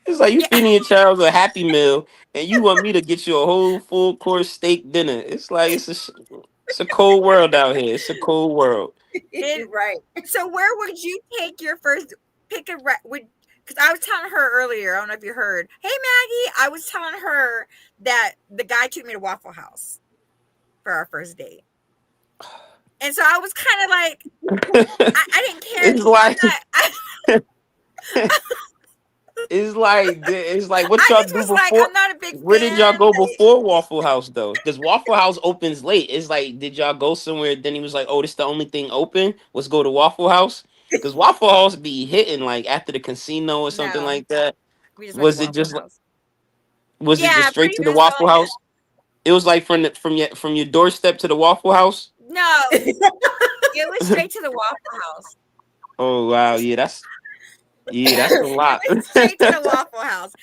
It's like you Yeah. feeding your child a Happy Meal, and you want me to get you a whole full course steak dinner. It's like it's a cold world out here. It's a cold world. And Right. so where would you take your first pick a would because I was telling her earlier, I don't know if you heard. Hey Maggie, I was telling her that the guy took me to Waffle House for our first date. And so I was kind of like, I didn't care. it's like it's like what I y'all just do was like, before. I'm not a big Where did y'all fan. go before Waffle House though? Because Waffle House opens late. It's like, did y'all go somewhere? Then he was like, "Oh, this the only thing open. Let's go to Waffle House." Because Waffle House be hitting like after the casino or something No, like that. we just went to Was it Waffle just House. was it just Yeah, straight pretty. to It the was the Waffle only. House? It was like from your doorstep to the Waffle House. No, it was straight to the Waffle House. Oh wow, that's a It lot. was straight to the Waffle House.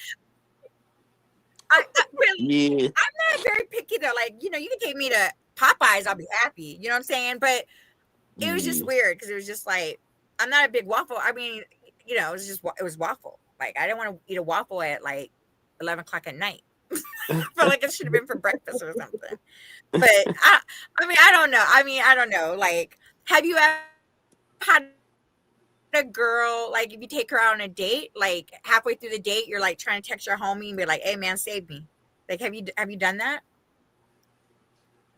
I really, yeah. I'm not very picky though. Like, you can take me to Popeyes, I'll be happy. You know what I'm saying? But it was just Yeah. weird because it was just like I'm not a big waffle. I mean, it was waffle. Like I didn't want to eat a waffle at like 11 o'clock at night. I felt like it should have been for breakfast or something. But I don't know. I don't know. Like, have you ever had a girl like if you take her out on a date, like halfway through the date, you're like trying to text your homie and be like, "Hey man, save me." Like, have you done that?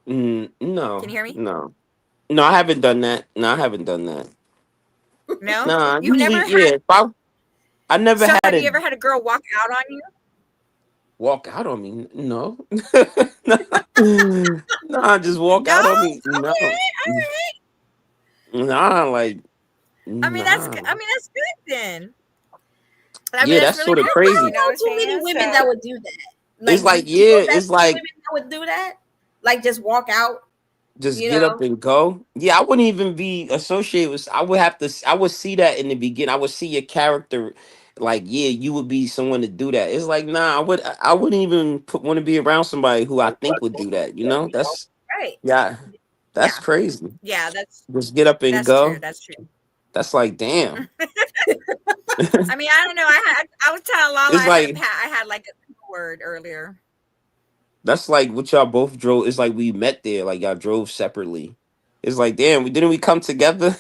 Can No, you hear me? no. No, I haven't done that. No, I haven't done that. No, Nah, you've usually, never yeah. had. I never So, had have you it ever had a girl walk out on you? walk out on me. No. Nah, just walk No. out on me. Okay. No. All right. Nah, like, I nah. mean, that's good then. I mean, Yeah, that's that's really sort good of I then. don't You crazy. know what know I'm too many saying? women that So, would do that. It's Like, like, you know yeah, that it's many like women that would do that? Like, just walk out, just you get up know? and go. Yeah, I wouldn't even be associated with. I would see that in the beginning. I would see your character like, yeah, you would be someone to do that. It's like, nah, I wouldn't even want to be around somebody who I think would do that. You know, that's Right. yeah, that's Yeah. crazy. Yeah, Just get up and that's true. go. That's true. That's like, damn. I mean, I don't know. I was telling Lala It's like I had like a word earlier. that's like what y'all both drove. It's like we met there, like y'all drove separately. It's like, damn, we didn't we come together?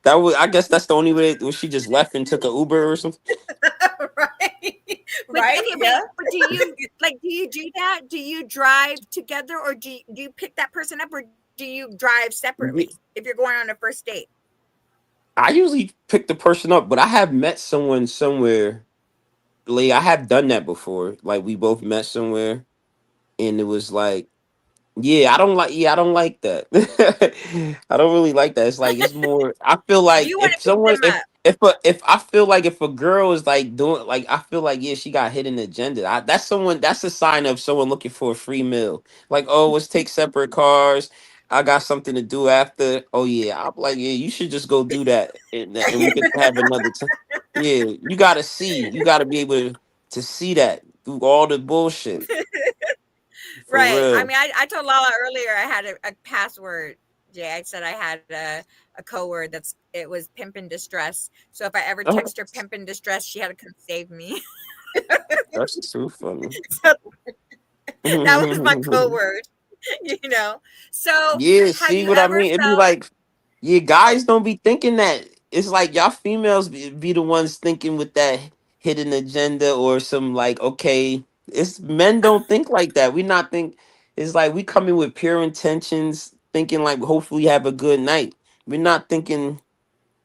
That was, I guess that's the only way. Was she just left and took an Uber or something? Right. But Right. okay, Yeah. but do you like do you do that? Do you drive together or do you pick that person up or do you drive Ye- separately if you're going on a first date? I usually pick the person up, but I have met someone somewhere. Like I have done that before. Like we both met somewhere, and it was like, yeah, I don't like. Yeah, I don't like that. I don't really like that. It's like it's more. I feel like You want if to pick someone, them up. if I feel like if a girl is like doing like I feel like, yeah, she got hidden agenda. That's someone. That's a sign of someone looking for a free meal. Like, oh, let's take separate cars. I got something to do after. Oh yeah, I'm like, yeah, you should just go do that, and we could have another time. Yeah, you gotta see. You gotta be able to see that through all the bullshit. For Right. I real. mean, I told Lala earlier I had a password. Jay, I said I had a code word it was pimp in distress. So if I ever text her pimp in distress, she had to come save me. That's too funny. So that was my code word, you know. So Yeah, have see you what I ever mean? It'd be felt like, yeah, oh guys don't be thinking that. It's like y'all females be the ones thinking with that hidden agenda or some like, okay, it's men don't think like that. We not think it's like we come in with pure intentions, thinking like hopefully have a good night. We're not thinking,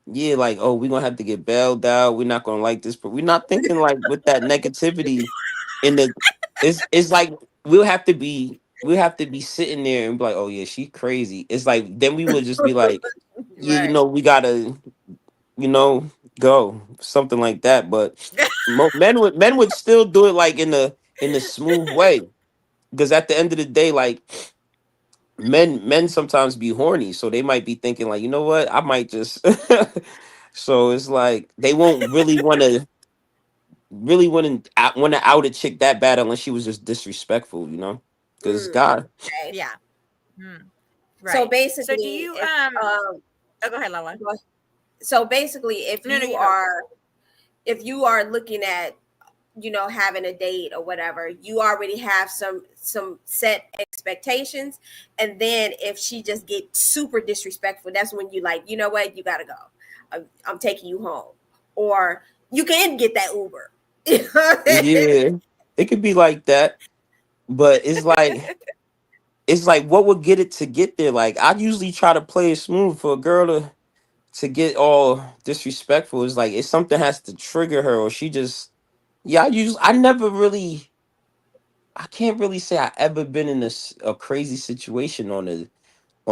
yeah, like, oh, we're gonna have to get bailed out. We're not gonna like this, but we're not thinking like with that negativity in the it's like we'll have to be sitting there and be like, oh yeah, she crazy. It's like then we would just be like, yeah, Right. we gotta, you know, go something like that. But men would still do it like in a smooth way because at the end of the day, like men sometimes be horny, so they might be thinking like, you know what, I might just. So it's like they won't really want to out a chick that bad unless she was just disrespectful, because Mm, God, okay. yeah. Hmm. So Right. So do basically, you if oh go ahead, Lala. go- so basically, No, no, you go. if you are looking at having a date or whatever, you already have some set expectations, and then if she just gets super disrespectful, that's when you like, you know what, you gotta go. I'm taking you home, or you can get that Uber. yeah, it could be like that, but it's like what would get it to get there? Like I usually try to play it smooth for a girl to get all disrespectful. It's like if something has to trigger her, or she just yeah. I never really I can't really say I ever been in a crazy situation on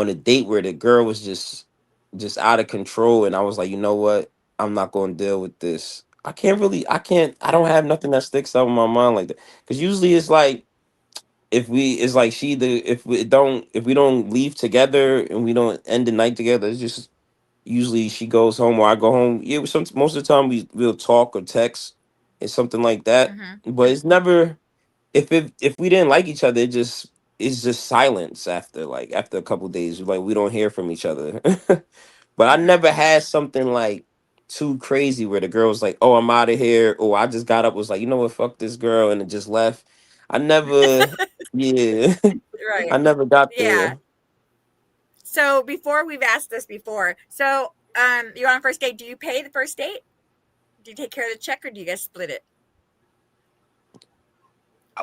a date where the girl was just out of control and I was like, you know what? I'm not going to deal with this. I don't have nothing that sticks out in my mind like that. Cuz usually it's like it's like if we don't leave together and we don't end the night together, it's just usually she goes home or I go home. Yeah, most of the time we'll talk or text and something like that. Mhm. But it's never if we didn't like each other, it's just silence after a couple days. Like we don't hear from each other. But I Mhm. never had something like too crazy where the girl was like, "Oh, I'm out of here," or I just got up was like, "You know what? Fuck this girl," and it just left. I never, yeah, Right. I never got Yeah. there. So before we've asked this before. So you're on a first date. Do you pay the first date? Do you take care of the check or do you guys split it?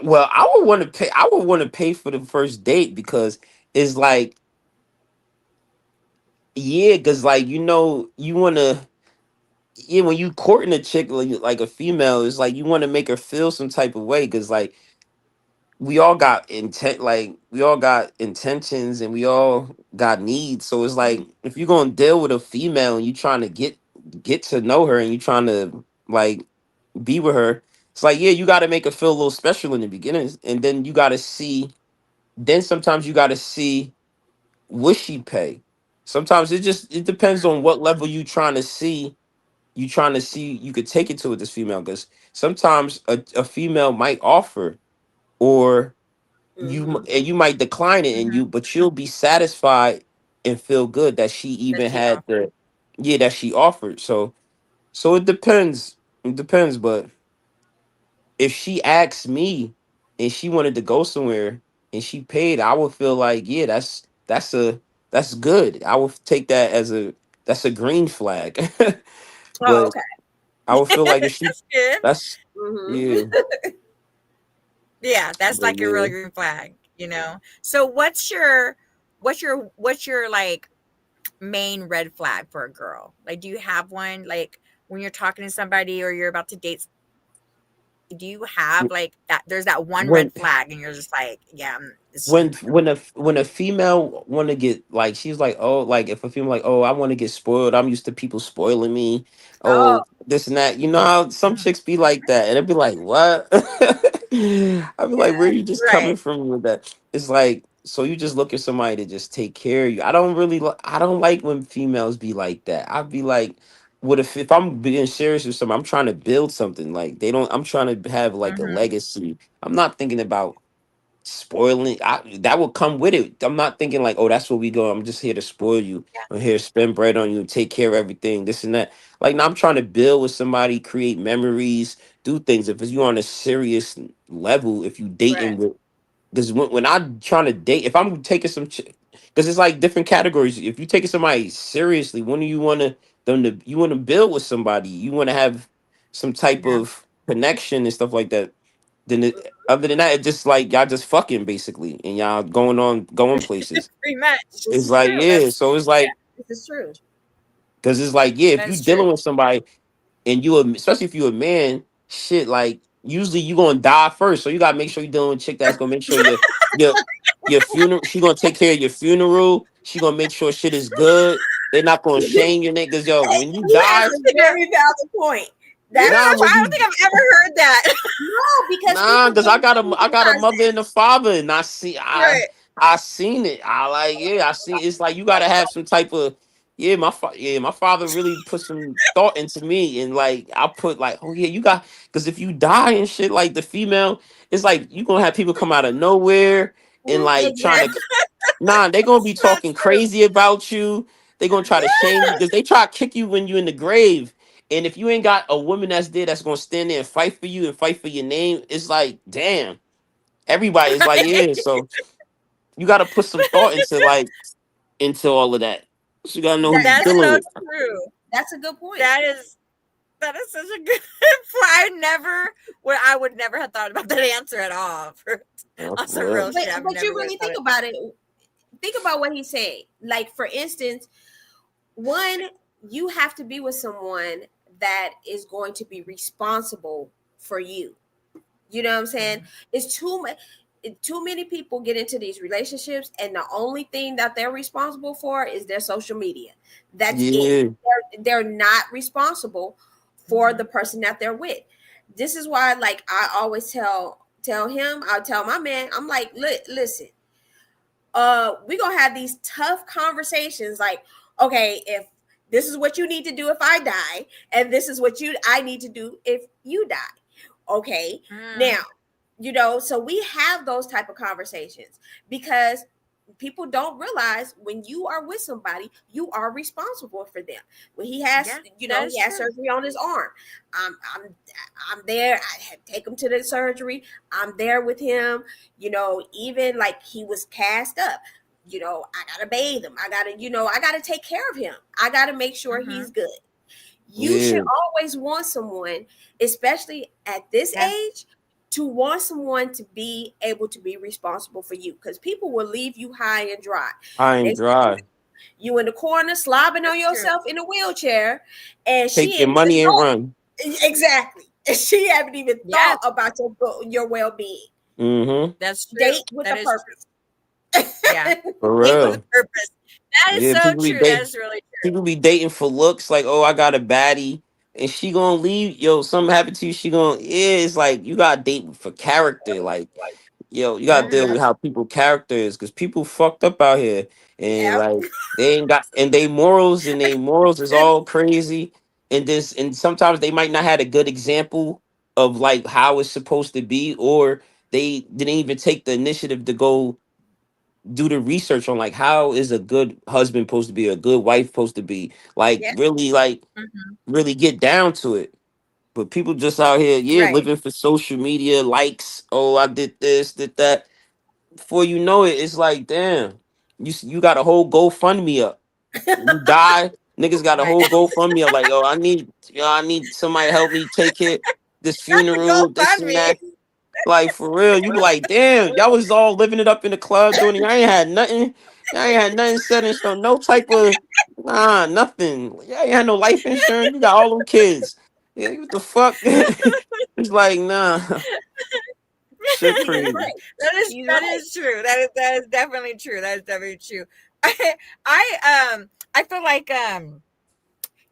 Well, I would want to pay for the first date because it's like, yeah, because like you want to. Yeah, when you courting a chick like a female, it's like you want to make her feel some type of way because like we all got intentions and we all got needs. So it's like if you're gonna deal with a female and you trying to get to know her and you trying to like be with her, it's like yeah, you got to make her feel a little special in the beginning, and then you got to see. Then sometimes you got to see would she pay. Sometimes it depends on what level you trying to see you trying to see you could take it to with this female, because sometimes a female might offer, or Mm-hmm. and you might decline it, and Mhm. you but you'll be satisfied and feel good that she That even she had offered. the, yeah, that she offered. So it depends, but if she asked me and she wanted to go somewhere and she paid, I would feel like, yeah, that's good. I would take that as that's a green flag. Oh, But okay. I would feel like if she, That's good. that's, Mm-hmm. yeah, Yeah, that's but like a yeah. really green flag, you know. So what's your like main red flag for a girl? Like, do you have one? Like, when you're talking to somebody or you're about to date somebody, do you have like that? There's that one when red flag, and you're just like, yeah, this is when a female want to get, like, she's like, oh, like, if a female like, oh, I want to get spoiled, I'm used to people spoiling me, Oh, oh, this and that, you know how some mm, chicks be like that, and it'd be like, what? I'd be like, where you just coming right. from with that? It's like, so you just look at somebody to just take care of you. I don't like when females be like that. I'd be like, what if I'm being serious with something, I'm trying to build something, like, they don't, I'm trying to have like a Mm-hmm. legacy. I'm not thinking about spoiling. That will come with it. I'm not thinking like, oh, that's what we go. I'm just here to spoil you. Yeah. I'm here to spend bread on you, take care of everything, this and that. Like, now I'm trying to build with somebody, create memories, do things. If it's you on a serious level, if you right. dating with, because when I'm trying to date, if I'm taking some, because it's like different categories. If you're taking somebody seriously, when do you want to them to you want to build with somebody? You want to have some type Yeah. of connection and stuff like that. Other than that, it's just like y'all just fucking basically, and y'all going places. Pretty much. This It's is like, true. yeah, That's so it's yeah. like, This is true. because it's like, yeah, if That you is true. dealing with somebody and especially if you a man, shit, like, usually you gonna die first, so you gotta make sure you dealing with a chick that's gonna make sure your your funeral, she gonna take care of your funeral, she gonna make sure shit is good. They're not gonna shame your niggas, yo, when you He has die. a very valid point. Yeah, That's Nah, true. I when don't you think I've ever heard that. No, because Nah, people because don't really I got a realize mother and a father, and Right. I seen it. I like, yeah, I seen, it's like you gotta have some type of, yeah, my father really put some thought into me, and like I put like, oh yeah, you got, because if you die and shit, like the female, it's like you gonna have people come out of nowhere and that. like Yeah, trying Exactly. to, nah, they gonna be so talking true. crazy about you. They gonna try to shame you Yeah. because they try to kick you when you in the grave. And if you ain't got a woman that's there that's gonna stand there and fight for you and fight for your name, it's like, damn. Everybody is like, yeah. So you gotta put some thought into all of that. So you gotta know who That you That's that dealing so with. true. that's a good point. That is that is such a good. I would never have thought about that answer at all. Yeah, On some for real. real But shit, I've but you never would have really thought think it. about it. Think about what he's saying. Like, for instance, one, you have to be with someone that is going to be responsible for you. You know what I'm saying? Mhm. It's too many people get into these relationships, and the only thing that they're responsible for is their social media. That's it. Yeah. They're not responsible for the Mhm. person that they're with. This is why, like, I always tell him, I'll tell my man, I'm like, listen, we gonna have these tough conversations, like, okay, if this is what you need to do if I die, and this is what you I need to do if you die. Okay, now, Mm. so we have those type of conversations, because people don't realize when you are with somebody, you are responsible for them. When he has, Yeah, that he is has true. surgery on his arm, I'm there. I had take him to the surgery. I'm there with him. Even like he was cast up. I gotta bathe him. I gotta take care of him. I gotta make sure Hmm. he's good. You should Yeah. always want someone, especially at this Yeah, age, to want someone to be able to be responsible for you, because people will leave you high and dry. I They ain't see dry. you in the corner slobbing on that's true. yourself in a wheelchair, and Take she your ain't even money and thought. run. Exactly. And she haven't even Yes, thought about your well-being. Mm-hmm. that's true. Date with That a is true. purpose. Yeah, For date with a real. purpose. That is Yeah, so true. That is really true. people be dating for looks, like, oh, I got a baddie, and she gonna leave. Yo, something happened to you, she gonna, yeah, it's like you gotta date for character. Like, yo, you gotta deal Hmm. with how people character is, because people fucked up out here, and Yep. like they ain't got, and they morals is all crazy. and sometimes they might not have a good example of like how it's supposed to be, or they didn't even take the initiative to go do the research on like how is a good husband supposed to be, a good wife supposed to be, like Yeah. really like Mhm. really get down to it. But people just out here, yeah, Right. living for social media likes. Oh, I did this, did that. Before you know it, it's like, damn, you got a whole GoFundMe up. You die, niggas got a Right. whole GoFundMe up. Like, oh, I need somebody to help me take care this Not the funeral, this and GoFundMe. that. Like for real, you be like, damn, y'all was all living it up in the club doing it. I ain't had nothing. Y'all ain't had nothing set in stone. No type of nothing. Y'all ain't had no life insurance. You got all them kids. Yeah, what the fuck? It's like, nah, shit He's crazy. right. That is He's that right. is true. That is definitely true. That is definitely true. I feel like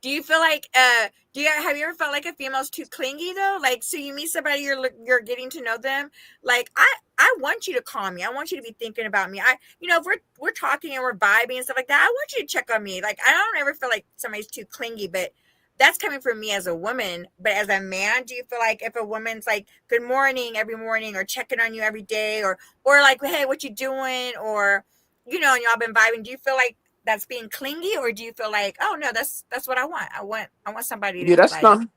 do you feel like have you ever felt like a female's too clingy though? Like, so you meet somebody, you're getting to know them. Like, I want you to call me. I want you to be thinking about me. If we're talking and we're vibing and stuff like that, I want you to check on me. Like, I don't ever feel like somebody's too clingy, but that's coming from me as a woman. But as a man, do you feel like if a woman's like good morning every morning, or checking on you every day, or like, hey, what you doing, or and y'all been vibing, do you feel like that's being clingy, or do you feel like, oh no, that's what I want somebody Yeah, to that's like not.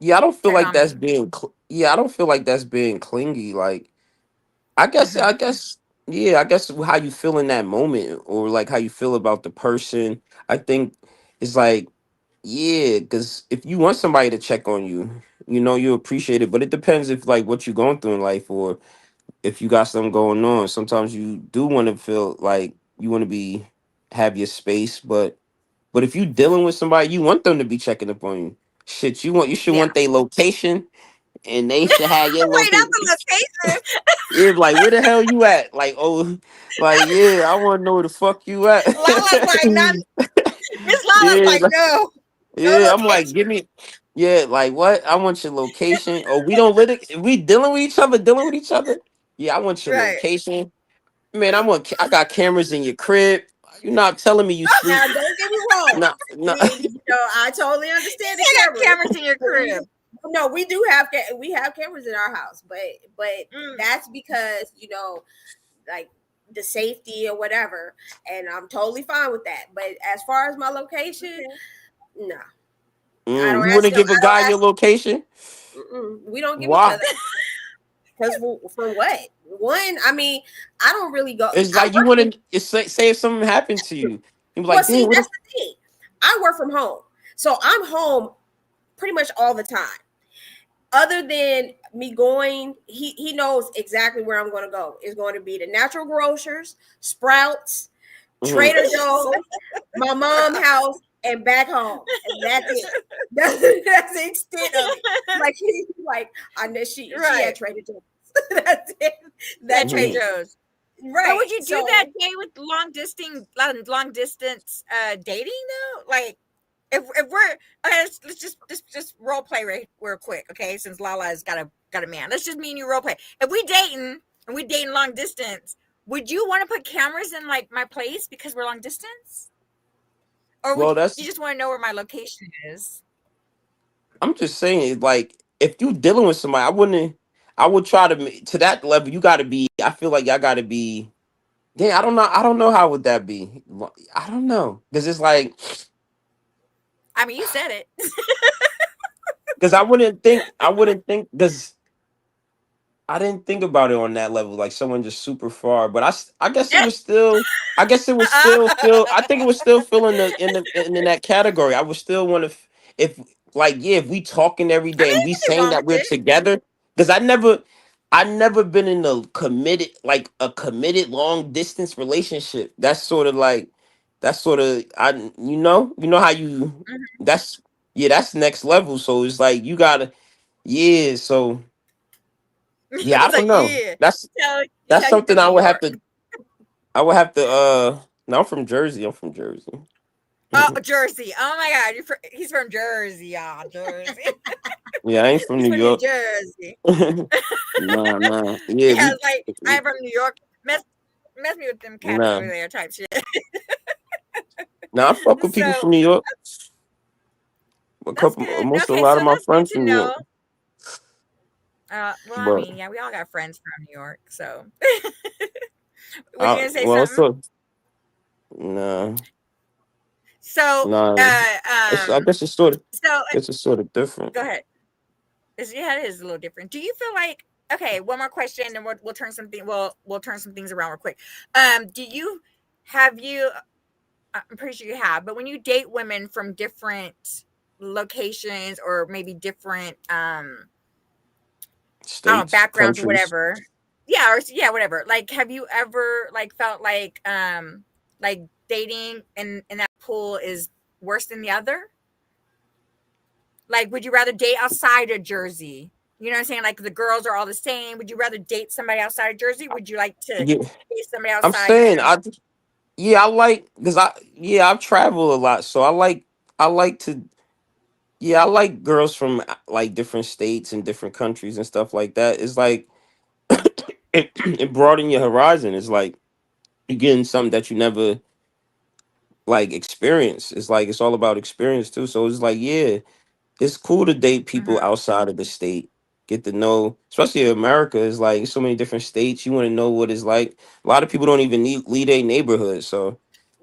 Yeah, I don't feel check like on me. that's being. Yeah, I don't feel like that's being clingy. Like, I guess, Hmm. yeah, I guess how you feel in that moment, or like how you feel about the person. I think it's like, yeah, because if you want somebody to check on you, you appreciate it. But it depends if like what you're going through in life, or if you got something going on. Sometimes you do want to feel like you want to have your space, but if you dealing with somebody, you want them to be checking up on you. Shit, you should Yeah. want their location, and they should have your Wait, not location. the location. Yeah, like where the hell you at? Like, oh, like yeah, I want to know where the fuck you at. Lala's like, not Miss Lala's Yeah, like, no, no yeah, I'm like, location. give me, yeah, like what? I want your location. Oh, we don't lit it. We dealing with each other, dealing with each other. Yeah, I want your Right. location, man. I got cameras in your crib. You're not telling me you sleep. Now, don't get me wrong. No, no. I totally understand the You got camera. cameras in your crib. No, we do have we have cameras in our house, but Mm. that's because like the safety or whatever, and I'm totally fine with that. But as far as my location, no, I don't You ask wouldn't them. give a I don't guy your ask. location? We don't give each Why? other because for what? One, I mean, I don't really go. It's I like you work. wouldn't. It's say if something happened to you, you'd be Well, like, see, damn, what that's if? the thing. I work from home, so I'm home pretty much all the time. Other than me going, he knows exactly where I'm going to go. It's going to be the natural grocers, Sprouts, Mhm. Trader Joe's, my mom's house, and back home, and that's it. That's the extent of it. Like I know she Right. had Trader Joe's. That's it. At That's Trader Mhm. it. Joe's. But Right. would you do that So day with long distance dating though? Like, if we're okay, let's just role play real quick, okay? Since Lala has got a man, let's just me and you role play. If we dating and we dating long distance, would you want to put cameras in like my place because we're long distance, or would Well, you that's. just want to know where my location is? I'm just saying, like, if you dealing with somebody, I wouldn't. I would try to to that level. You got to be. I feel like y'all got to be. Yeah, I don't know. I don't know how would that be. I don't know because it's like I mean, you said it. because I wouldn't think. I wouldn't think because I didn't think about it on that level, like someone just super far. But I guess it was still. I guess it was still feel. I think it was still feel in that category. I would still want to, if like yeah, if we talking every I day mean, and we there's nothing saying wrong that with we're it. together, because I never been in a committed a committed long distance relationship. That's sort of you know how you Mhm. that's yeah that's next level. So it's like you gotta yeah so. Yeah, I It's don't like, know. yeah. You That's tell he something from New York. I would have to no, I'm from Jersey. I'm from Jersey. Oh, Jersey. Oh my God, he's from Jersey, y'all. Jersey. Yeah, I ain't from He's New from New York. Jersey. Nah, nah. Yeah, Yeah, it's like I'm from New York. Mess me with them cats nah. over there, type shit. Nah, I fuck with people So from New York. A That's couple, good. most a Okay, lot of so my that's good friends to from New York, know. Well, I but mean, yeah, we all got friends from New York, so were you I gonna say well, something? so nah, So, nah. I guess so it's sort of different. go ahead. Yeah, it is a little different. Do you feel like okay? One more question, and we'll turn something. We'll turn some things around real quick. Do you have you? I'm pretty sure you have, but when you date women from different locations or maybe different I don't know, States, backgrounds or countries. whatever. Yeah, or yeah, whatever. Like have you ever like felt like dating in that pool is worse than the other? Like would you rather date outside of Jersey? You know what I'm saying? Like the girls are all the same. Would you rather date somebody outside of Jersey? Would you like to Yeah, date somebody I'm outside, saying I like because I've traveled a lot, so I like to I like girls from like different states and different countries and stuff like that. It's like it broaden your horizon. It's like you're getting something that you never like experience. It's like it's all about experience too. So it's like it's cool to date people Mhm. outside of the state. Get to know, especially in America, is like so many different states. You want to know what it's like. A lot of people don't even leave their neighborhood, so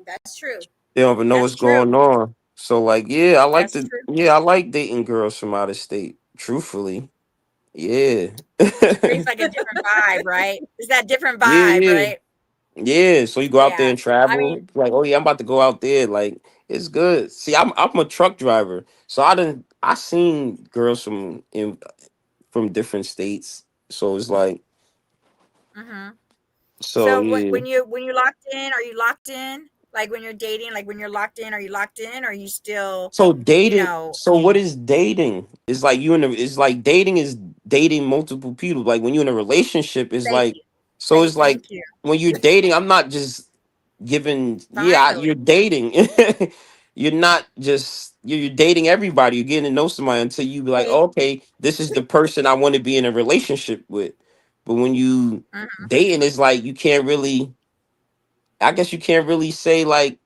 That's true. they don't even know That's what's true. going on. So like, That's true. I like dating girls from out of state. Truthfully, yeah, Brings like a different vibe, right? It's that different yeah, vibe, yeah, right? yeah. So you go out there Yeah. and I travel. mean, Like, oh yeah, I'm about to go out there. Like, it's good. See, I'm a truck driver, so I seen girls from different states. So it's like, mhm. so So yeah. when you locked in, are you locked in? Like when you're dating, like when you're locked in, are you locked in? Or are you still, So you dating. know, So what is dating? It's like it's like dating is dating multiple people. Like when you're in a relationship, it's thank like you, so it's like thank you. when you're dating. I'm not just giving. Yeah, you're Finally. dating. You're not just you're dating everybody. You're getting to know somebody until you be like, Thank okay, this is the person I want to be in a relationship with. But when you Mhm. dating, it's like you can't really. I guess you can't really say like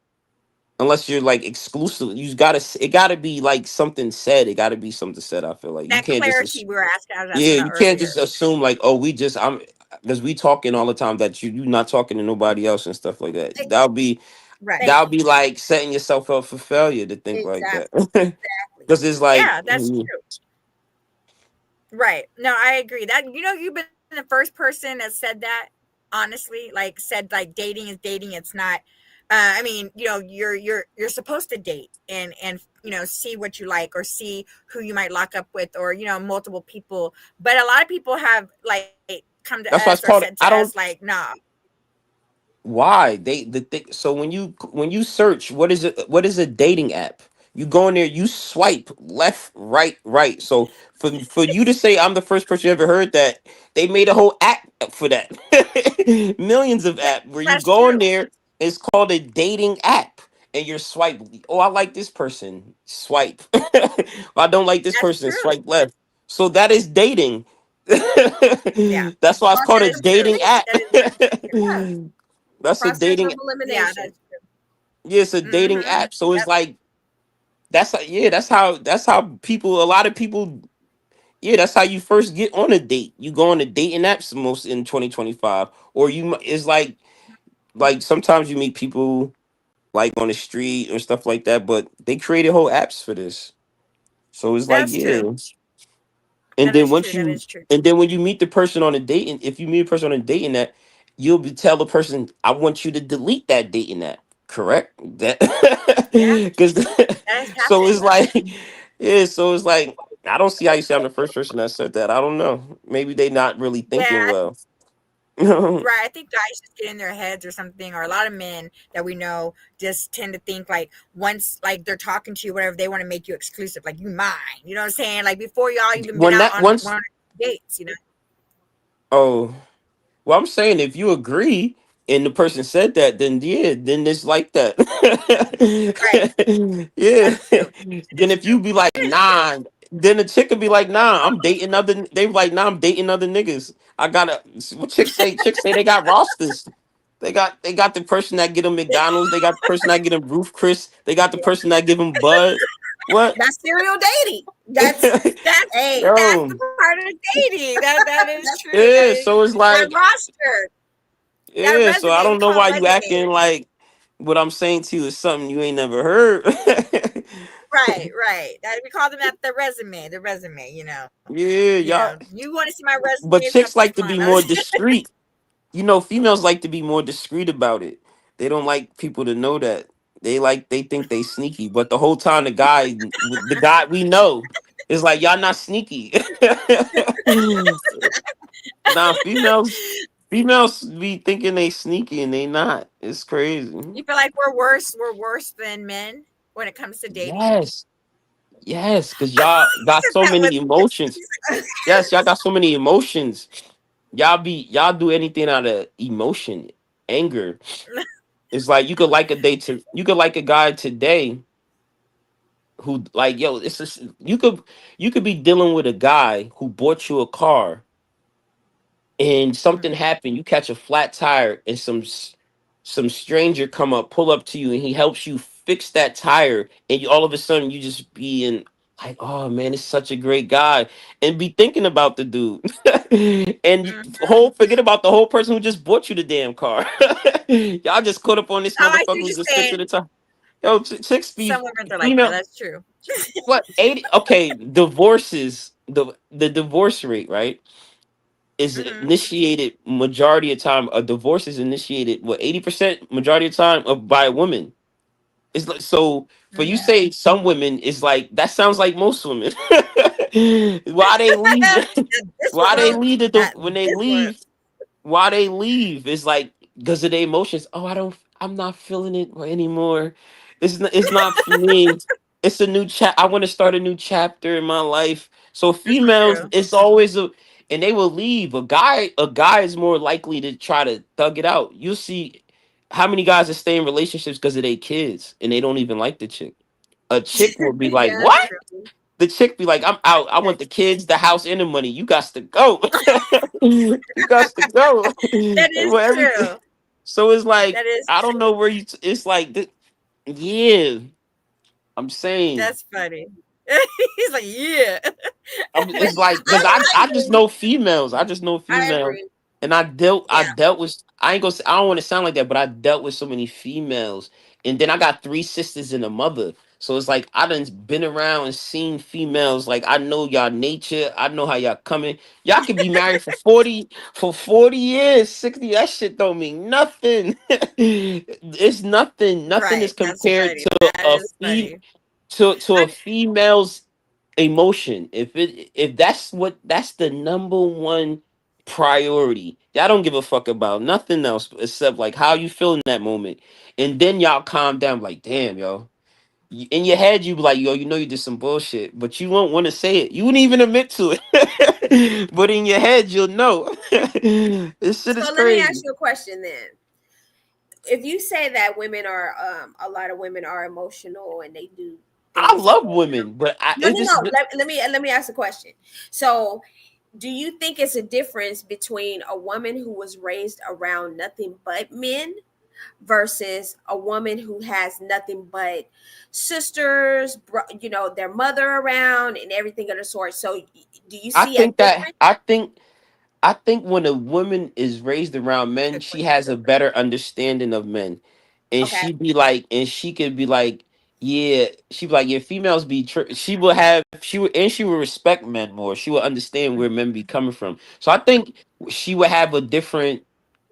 unless you're like exclusive. It gotta be like something said. It gotta be something said. I feel like you That can't just clarity we were asking, I was yeah, asking about you can't earlier. just assume like, oh, we just I'm because we talking all the time that you not talking to nobody else and stuff like that. Right. thank That'll you. be like setting yourself up for failure to think like that. Exactly. Exactly. Because it's like Yeah, that's true. Right. No, I agree. That you've been the first person that said that, honestly, like said like dating is dating, it's not I mean, you're supposed to date and see what you like or see who you might lock up with or multiple people. But a lot of people have like come to that's why it's us or called. said to I us don't like, "Nah, why the thing. So when you search, what is a dating app? You go in there, you swipe left, right, right. So for you to say I'm the first person you ever heard that, they made a whole app for that. Millions of that, app where you that's go in true. there, it's called a dating app. And you're swipe. Oh, I like this person. Swipe. I don't like this That's person. true. Swipe left. So that is dating. Yeah. That's why it's called That a is true. dating app. That is very true. Yeah. That's a Process dating. of Yeah, elimination. that's Yeah, it's a true. dating Mhm. app. So it's Yep. like that's how people. A lot of people. Yeah, that's how you first get on a date. You go on a dating apps most in 2025, or it's like sometimes you meet people like on the street or stuff like that, but they created whole apps for this. So it's like That's true. yeah. And That then is true. once That you is true. and then when you meet the person on a date, and if you meet a person on a dating app, tell the person, I want you to delete that dating app. Correct? That Yeah, because that has so happened. it's like yeah, so it's like I don't see how you say I'm the first person that said that. I don't know. Maybe they not really thinking Yeah, well. right. I think guys just get in their heads or something, or a lot of men that we know just tend to think like once like they're talking to you, whatever, they want to make you exclusive, like you mine. You know what I'm saying? Like before y'all even been When out that on once one or two dates, you know? oh well, I'm saying if you agree and the person said that, then yeah, then it's like that. Right. Yeah. That's true. That Then is if true. you be like, That is true. nah, then the chick could be like, nah, I'm dating other. They be like, nah, I'm dating other niggas. I gotta. What chicks say? Chicks say they got rosters. They got the person that get them McDonald's. They got the person that get them Roof Chris. They got the person that give them Bud. What? That's serial dating. That's The Yo, part of dating. That is that's true. That yeah. is So it's that like, roster, that yeah. So I resume. We don't know call it why you resume. acting like what I'm saying to you is something you ain't never heard. Right, right. That we call them that the resume. The resume. Yeah, y'all. You want to see my resume? But Come chicks see like to mine. be more discreet. Females like to be more discreet about it. They don't like people to know that. They think they sneaky, but the whole time the guy we know is like y'all not sneaky. Nah, females be thinking they sneaky and they not. It's crazy. You feel like we're worse? We're worse than men when it comes to dating. Yes, yes, because y'all got so That was many emotions. Yes, y'all got so many emotions. Y'all do anything out of emotion, anger. It's like you could like a guy today who like yo, it's just you could be dealing with a guy who bought you a car and something Mhm. happened, you catch a flat tire and some stranger come up, pull up to you and he helps you fix that tire and all of a sudden you just be in like, oh man, it's such a great guy and be thinking about the dude and Mhm. forget about the whole person who just bought you the damn car. Y'all just caught up on this Oh, I motherfucker see what who you're just fixed saying. the tire. Yo, chicks be Some women are like that. female. That's true. What 80? Okay, divorces the divorce rate right is Hmm. initiated majority of time. A divorce is initiated what 80% majority of time of by a woman. It's like so for you Yeah. say some women is like that sounds like most women. Why they leave? This Why they world, leave not when they this world. leave? Why they leave is like because of their emotions. Oh, I'm not feeling it anymore. It's not for me. It's a new chat. I want to start a new chapter in my life. So This is females, true. it's always and they will leave. A guy is more likely to try to thug it out. You'll see how many guys that stay in relationships because of their kids and they don't even like the chick. A chick will be like, yeah, that's "What?" true. The chick be like, "I'm out. I want the kids, the house, and the money. You got to go. You got to go." That They is want everything. true. So it's like That is I don't know true. where it's like yeah. I'm saying That's funny. He's like, yeah. it's like because I I just agree. know females. I just know I females, agree. and I Yeah. dealt with. I ain't gonna. Say, I don't want to sound like that, but I dealt with so many females, and then I got three sisters and a mother. So it's like I done been around and seen females. Like I know y'all nature. I know how y'all coming. Y'all can be married for 40 years, 60. That shit don't mean nothing. It's nothing. Nothing Right. is That's compared funny. to That a is funny. to I a female's emotion. If that's the number one priority, y'all don't give a fuck about nothing else except like how you feel in that moment, and then y'all calm down like damn yo. In your head you be like yo, you did some bullshit but you won't want to say it, you wouldn't even admit to it. But in your head you'll know. This shit is So let me ask crazy. you a question then. If you say that women are, a lot of women are emotional and they do I things love emotional. women but I No, it no, no. just Let me ask a question. So, do you think it's a difference between a woman who was raised around nothing but men versus a woman who has nothing but sisters, their mother around and everything of the sort? So, do you I see a think that difference? I think when a woman is raised around men, good she question. has a better understanding of men. Okay. And she could be like, yeah, she be like, yeah, females be, she will respect men more. She will understand where men be coming from. So I think she would have a different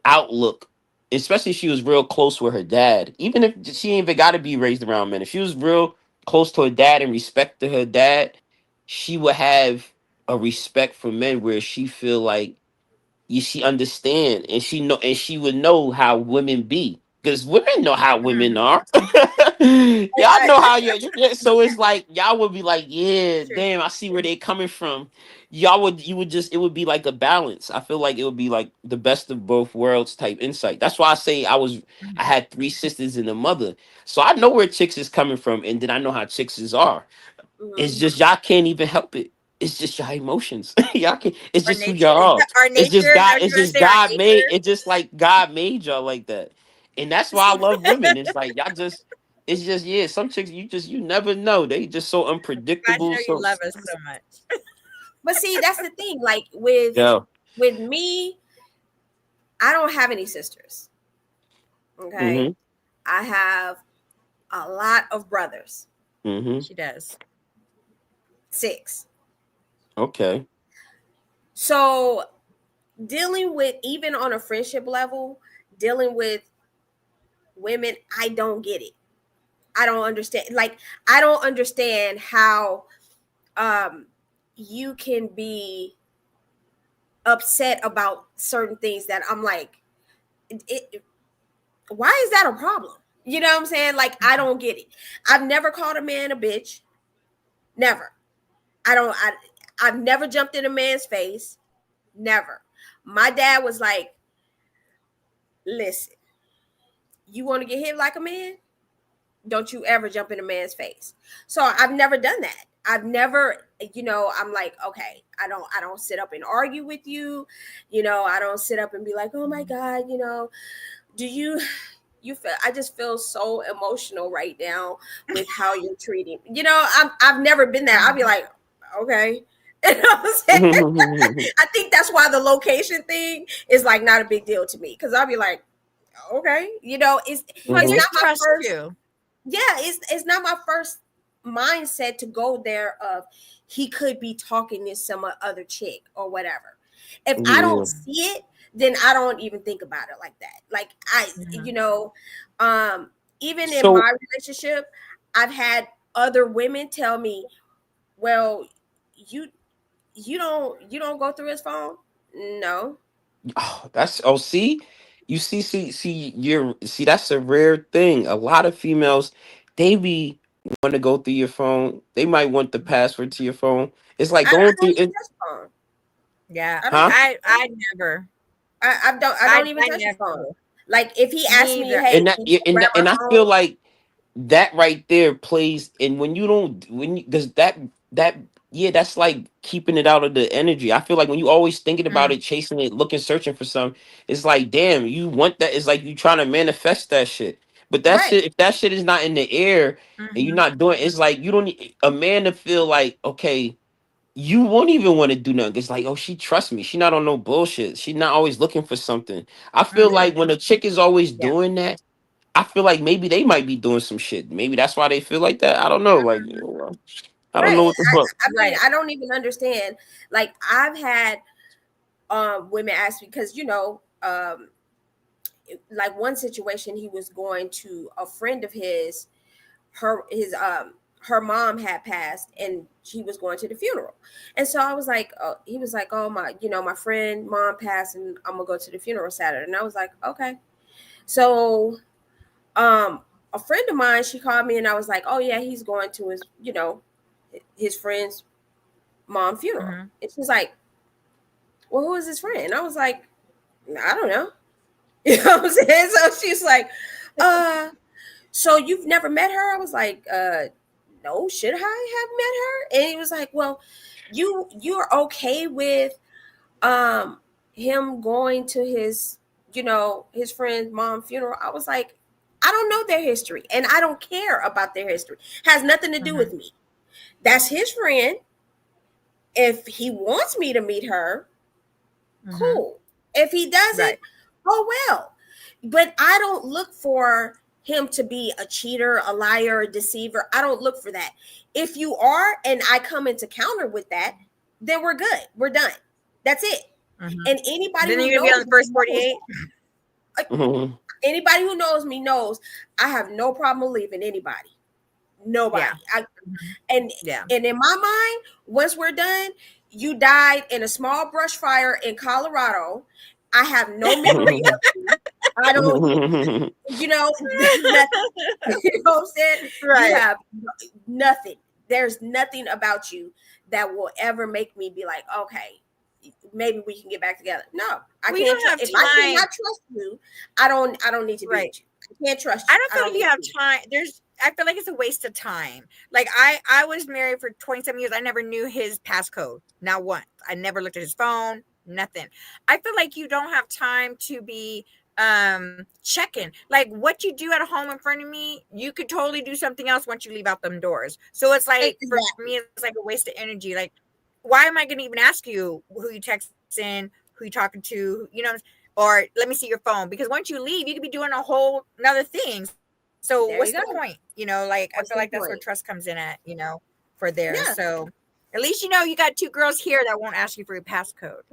outlook, especially if she was real close with her dad. Even if she ain't even got to be raised around men, if she was real close to her dad and respected her dad, she would have a respect for men where she feel like she understand and she would know how women be because women know how women Mhm. are. Y'all know how so it's like y'all would be like yeah True. damn I see where they coming from. You would just it would be like a balance. I feel like it would be like the best of both worlds type insight. That's why I say I Mhm. had three sisters and a mother, so I know where chicks is coming from and then I know how chicks is are. It's Mhm. just y'all can't even help it. It's just y'all emotions. Y'all can. It's Our just who nature. y'all Is are. that our It's just nature? Is that God. what It's you're gonna just say? Our God made. nature? It's just like God made y'all like that, and that's why I love women. It's like y'all just. it's just yeah. Some chicks you never know. They just so I unpredictable. know you So love us so much. But see, that's the thing. Like with yeah. me, I don't have any sisters. Okay. Mm-hmm. I have a lot of brothers. Mm-hmm. She does. 6. Okay. So dealing with, even on a friendship level, dealing with women, I don't get it. I don't understand. Like, I don't understand how um you can be upset about certain things that I'm like, it, why is that a problem? You know what I'm saying? Like, I don't get it. I've never called a man a bitch. Never. I've never jumped in a man's face. Never. My dad was like, listen, you want to get hit like a man? Don't you ever jump in a man's face. So I've never done that. I've never, I'm like, okay, I don't sit up and argue with you. I don't sit up and be like, oh my God, do you feel, I just feel so emotional right now with how you're treating. I've never been there. I'll be like, okay. You know what I'm saying? I think that's why the location thing is like not a big deal to me, because I'll be like, okay, it's Well, it's there's not my trust first. too. Yeah, it's not my first mindset to go there of he could be talking to some other chick or whatever. If I Yeah. don't see it, then I don't even think about it like that. Like even in So my relationship, I've had other women tell me, well, you you don't go through his phone. No. that's see, see that's a rare thing. A lot of females, they be want to go through your phone. They might want the password to your phone. It's like I going don't through even it, touch the phone. Yeah. I don't huh? touch the phone. I never. I don't even I touch the phone. never. Like, if he asks Me me, either. hey, And can that you yeah, go grab my and I phone? feel like that right there plays, and when you don't when you because that yeah, that's like keeping it out of the energy. I feel like when you always thinking about Mm, it, chasing it, looking, searching for some, it's like damn, you want that. It's like you trying to manifest that shit. But that Right. shit, if that shit is not in the air and you're mhm, not doing, it's like you don't need a man to feel like okay, you won't even want to do nothing. It's like, oh, she trusts me. She not on no bullshit. She not always looking for something. I feel mhm. like when a chick is always Yeah. doing that, I feel like maybe they might be doing some shit. Maybe that's why they feel like that. I don't know. Like, I don't Right. know what the fuck. I mean, Right. I don't even understand. Like, I've had women ask me, because like, one situation, he was going to a friend of his, her mom had passed, and he was going to the funeral. And so I was like, he was like, oh my, my friend mom passed, and I'm gonna go to the funeral Saturday. And I was like, okay. So a friend of mine, she called me, and I was like, oh yeah, he's going to his friend's mom funeral. Mhm. And she's like, well, who is his friend? And I was like, I don't know. You know what I'm saying? So she's like, uh so you've never met her? I was like, no, should I have met her? And he was like, well, you're okay with him going to his friend's mom funeral? I was like, I don't know their history, and I don't care about their history. Has nothing to do Mhm. with me. That's his friend. If he wants me to meet her, Mhm. cool. If he doesn't, Right. oh well. But I don't look for him to be a cheater, a liar, a deceiver. I don't look for that. If you are, and I come into counter with that, then we're good. We're done. That's it. Mhm. And anybody Then who you're gonna be knows on the me first knows, 48. Mhm. anybody who knows me knows I have no problem leaving anybody. Yeah. Nobody. Mhm. And Yeah. and in my mind, once we're done, you died in a small brush fire in Colorado. I have no memory of you. I don't, nothing. You know what I'm saying? You Right. have nothing. There's nothing about you that will ever make me be like, okay, maybe we can get back together. No, I We can't don't trust. have If I time. cannot trust you, I don't need to be Right. with you. I can't trust I you. don't I feel don't like you need have to. time. I feel like it's a waste of time. Like I was married for 27 years. I never knew his passcode. Not once. I never looked at his phone. Nothing. I feel like you don't have time to be check-in. Like what you do at home in front of me, you could totally do something else once you leave out them doors. So it's like for me, it's like a waste of energy. Like, why am I gonna even ask you who you texting, who you talking to, you know, or let me see your phone? Because once you leave, you could be doing a whole another thing. So There what's you the go. point? You know, like What's I feel the like that's where point? trust comes in at, you know, for there. Yeah. So at least you know you got two girls here that won't ask you for your passcode.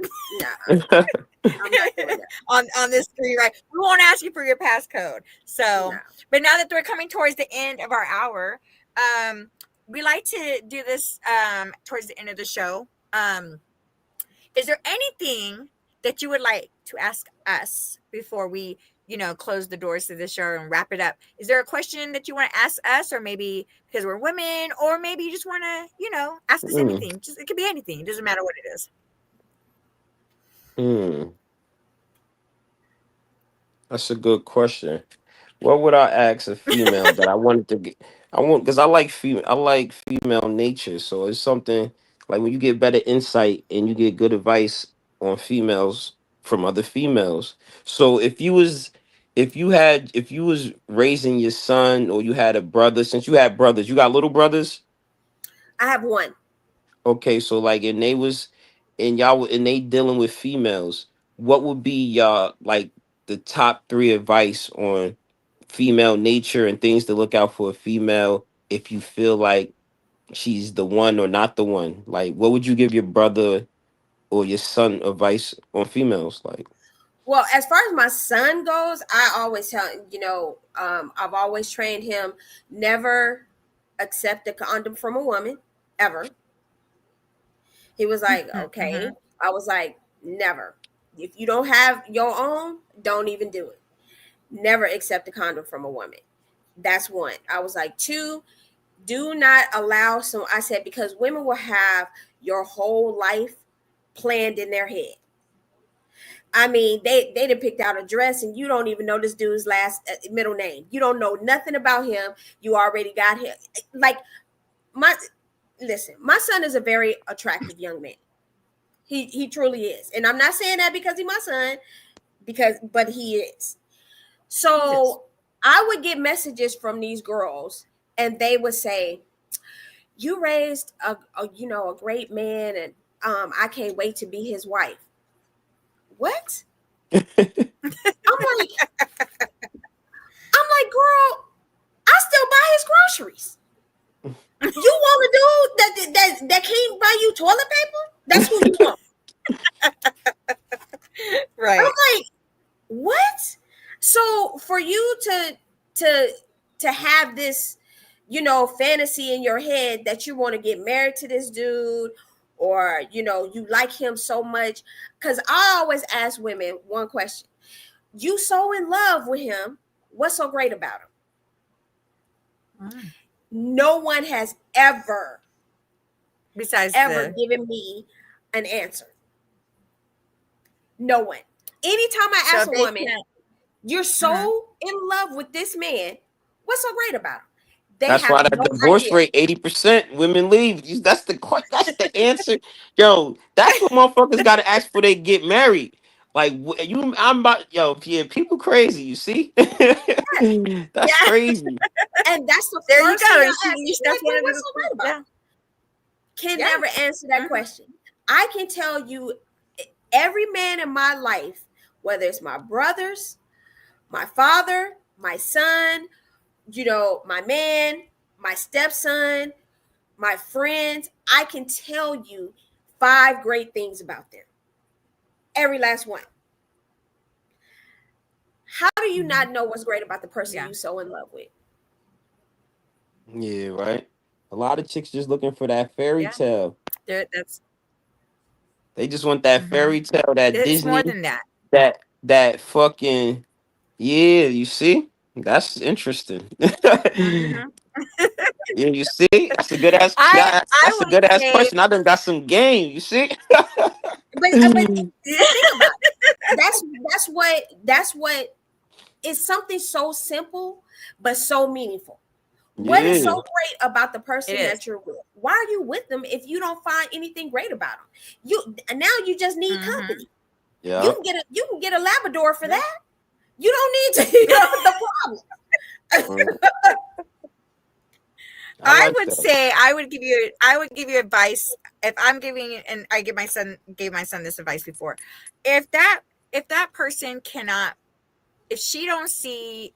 Nah, I'm not doing that. on this 3, right? We won't ask you for your passcode. So, No. but now that we're coming towards the end of our hour, we like to do this towards the end of the show. Is there anything that you would like to ask us before we, you know, close the doors to the show and wrap it up? Is there a question that you want to ask us, or maybe because we're women, or maybe you just want to, you know, ask us anything? Just it could be anything. It doesn't matter what it is. That's a good question. What would I ask a female that I wanted to get? I want because I like female nature. So it's something like when you get better insight and you get good advice on females from other females. So if you was raising your son or you had a brother, since you had brothers, you got little brothers. I have one. Okay, so like and they was and y'all and they dealing with females. What would be y'all like the top 3 advice on female nature and things to look out for a female if you feel like she's the one or not the one? Like what would you give your brother or your son advice on females? Like Well, as far as my son goes, I always tell I've always trained him never accept a condom from a woman ever. He was like, okay. I was like, never. If you don't have your own, don't even do it. Never accept a condom from a woman. That's one. I was like, 2, do not allow some. I said, because women will have your whole life planned in their head. I mean, they done picked out a dress and you don't even know this dude's last middle name. You don't know nothing about him. You already got him. Like my son is a very attractive young man. He truly is. And I'm not saying that because he's my son, but he is. So I would get messages from these girls and they would say, you raised a great man and I can't wait to be his wife. What? I'm like, girl, I still buy his groceries. You want a dude that can't buy you toilet paper? That's who you want. Right. I'm like, what? So for you to have this, fantasy in your head that you want to get married to this dude, or you like him so much, because I always ask women one question: you so in love with him, what's so great about him? No one has ever given me an answer. No one. Anytime I ask a woman, you're so in love with this man, what's so great about him? that's why the divorce rate 80%. Women leave. That's the answer. Yo, that's what motherfuckers got to ask for they get married. Like I'm about people crazy. You see, that's crazy. And that's the there first you go. That's one of the so great about. Can never answer that question. I can tell you, every man in my life, whether it's my brothers, my father, my son, my man, my stepson, my friends, I can tell you 5 great things about them. Every last one. How do you not know what's great about the person you're so in love with? Yeah, right. A lot of chicks just looking for that fairy tale. They just want that fairy tale, that it's Disney, more than that. That fucking you see? That's interesting. Yeah, you see? That's a good ass. That's a good ass question. I done got some game. You see? but think about it. That's what is something so simple but so meaningful. What is so great about the person that you're with? Why are you with them if you don't find anything great about them? You just need company. Yeah. You can get a Labrador for that. You don't need to. You know the Mm, problem. I I like would that. say I would give you advice if I'm giving, and I gave my son this advice before. If that person cannot, if she don't see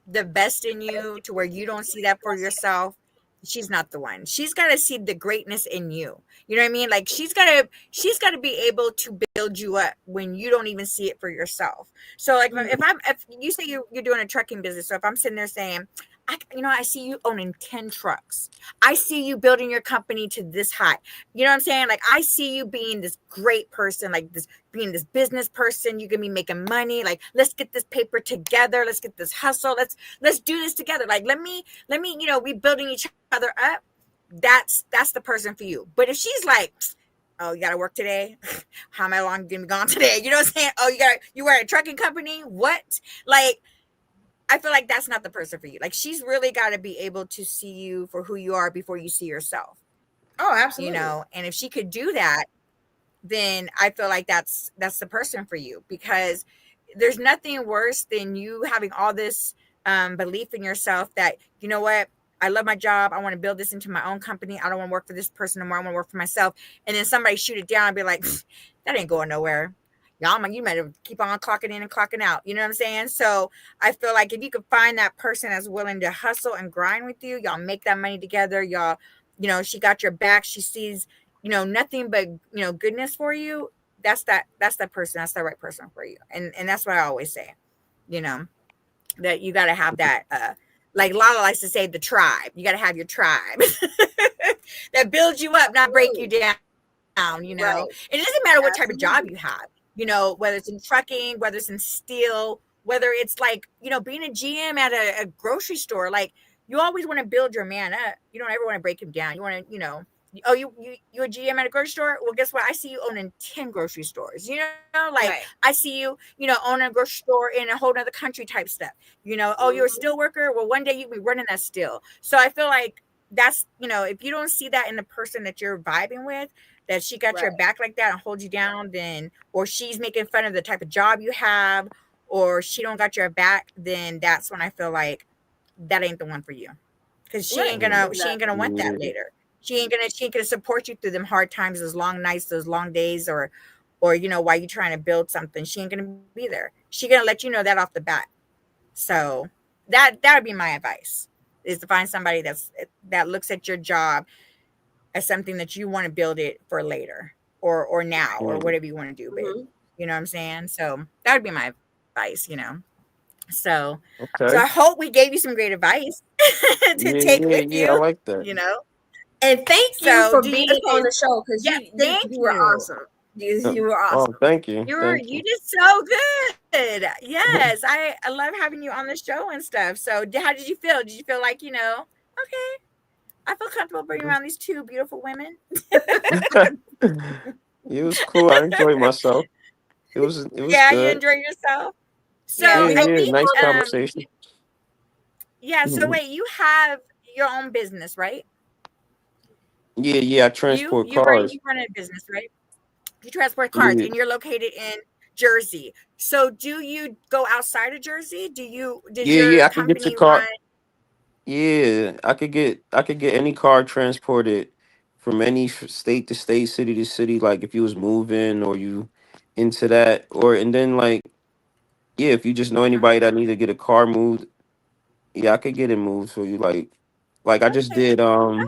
the best in you to where you don't see that for yourself, she's not the one. She's got to see the greatness in you. You know what I mean? Like she's got to be able to build you up when you don't even see it for yourself. So like if you say you're doing a trucking business, so if I'm sitting there saying, I see you owning 10 trucks. I see you building your company to this high. You know what I'm saying? Like I see you being this great person, like this being this business person. You can be making money. Like let's get this paper together. Let's get this hustle. Let's do this together. Like let me we building each other up. That's the person for you. But if she's like, oh, you gotta work today, how am I long gonna be gone today? You know what I'm saying? Oh, you were at a trucking company, what? Like I feel like that's not the person for you. Like she's really got to be able to see you for who you are before you see yourself. Oh, absolutely. And if she could do that, then I feel like that's the person for you, because there's nothing worse than you having all this belief in yourself that, you know what, I love my job. I want to build this into my own company. I don't want to work for this person anymore. I want to work for myself. And then somebody shoot it down and be like, that ain't going nowhere. Y'all, you might keep on clocking in and clocking out. You know what I'm saying? So I feel like if you could find that person that's willing to hustle and grind with you, y'all make that money together. Y'all, she got your back. She sees, nothing but, goodness for you. That's that person. That's the right person for you. And that's what I always say, you know, that you got to have that, like Lala likes to say, the tribe. You got to have your tribe that builds you up, not break you down. And it Right. doesn't matter what type of job Absolutely. you have, whether it's in trucking, whether it's in steel, whether it's like, being a GM at a grocery store. Like you always want to build your man up. You don't ever want to break him down. You want to, oh, you a GM at a grocery store? Well, guess what? I see you owning 10 grocery stores. Like Right. I see you, owning a grocery store in a whole other country type stuff. Oh, you're a Mhm. steel worker. Well, one day you'll be running that steel. So I feel like that's, if you don't see that in the person that you're vibing with, that she got your Right. back like that and hold you down, then, or she's making fun of the type of job you have, or she don't got your back, then that's when I feel like that ain't the one for you. Because she ain't Right. gonna she ain't Exactly. gonna want that Yeah. later. She ain't gonna support you through them hard times, those long nights, those long days, or while you trying to build something. She ain't gonna be there. She gonna let you know that off the bat. So that would be my advice, is to find somebody that looks at your job as something that you want to build it for later, or now, or Mm, whatever you want to do, babe. Mhm. You know what I'm saying? So that would be my advice. So I okay. hope we gave you some great advice to Yeah, take yeah, with yeah. I you, like that. you know. And thank you So for do you being on okay? the show because Yeah, you thank you were you. awesome. You were Oh, awesome. thank you. You Thank you. did so good. Yes, I love having you on the show and stuff. So how did you feel? Did you feel like, okay, I feel comfortable bringing around these two beautiful women? It was cool. I enjoyed myself. It was Yeah, you good. enjoyed yourself. So Yeah, Yeah, we I hope yeah. think people Nice listen. conversation. yeah. So Mhm. wait, you have your own business, right? Yeah, yeah. I You transport you run cars. you run a business, right? You transport cars, Yeah, and you're located in Jersey. So do you go outside of Jersey? Does yeah, yeah. your I could get your company car. run? Yeah, I could get any car transported from any state to state, city to city. Like if you was moving or you into that, or and then like yeah, if you just know Uh-huh. anybody that need to get a car moved, yeah, I could get it moved for you. Like I just Okay. did Oh,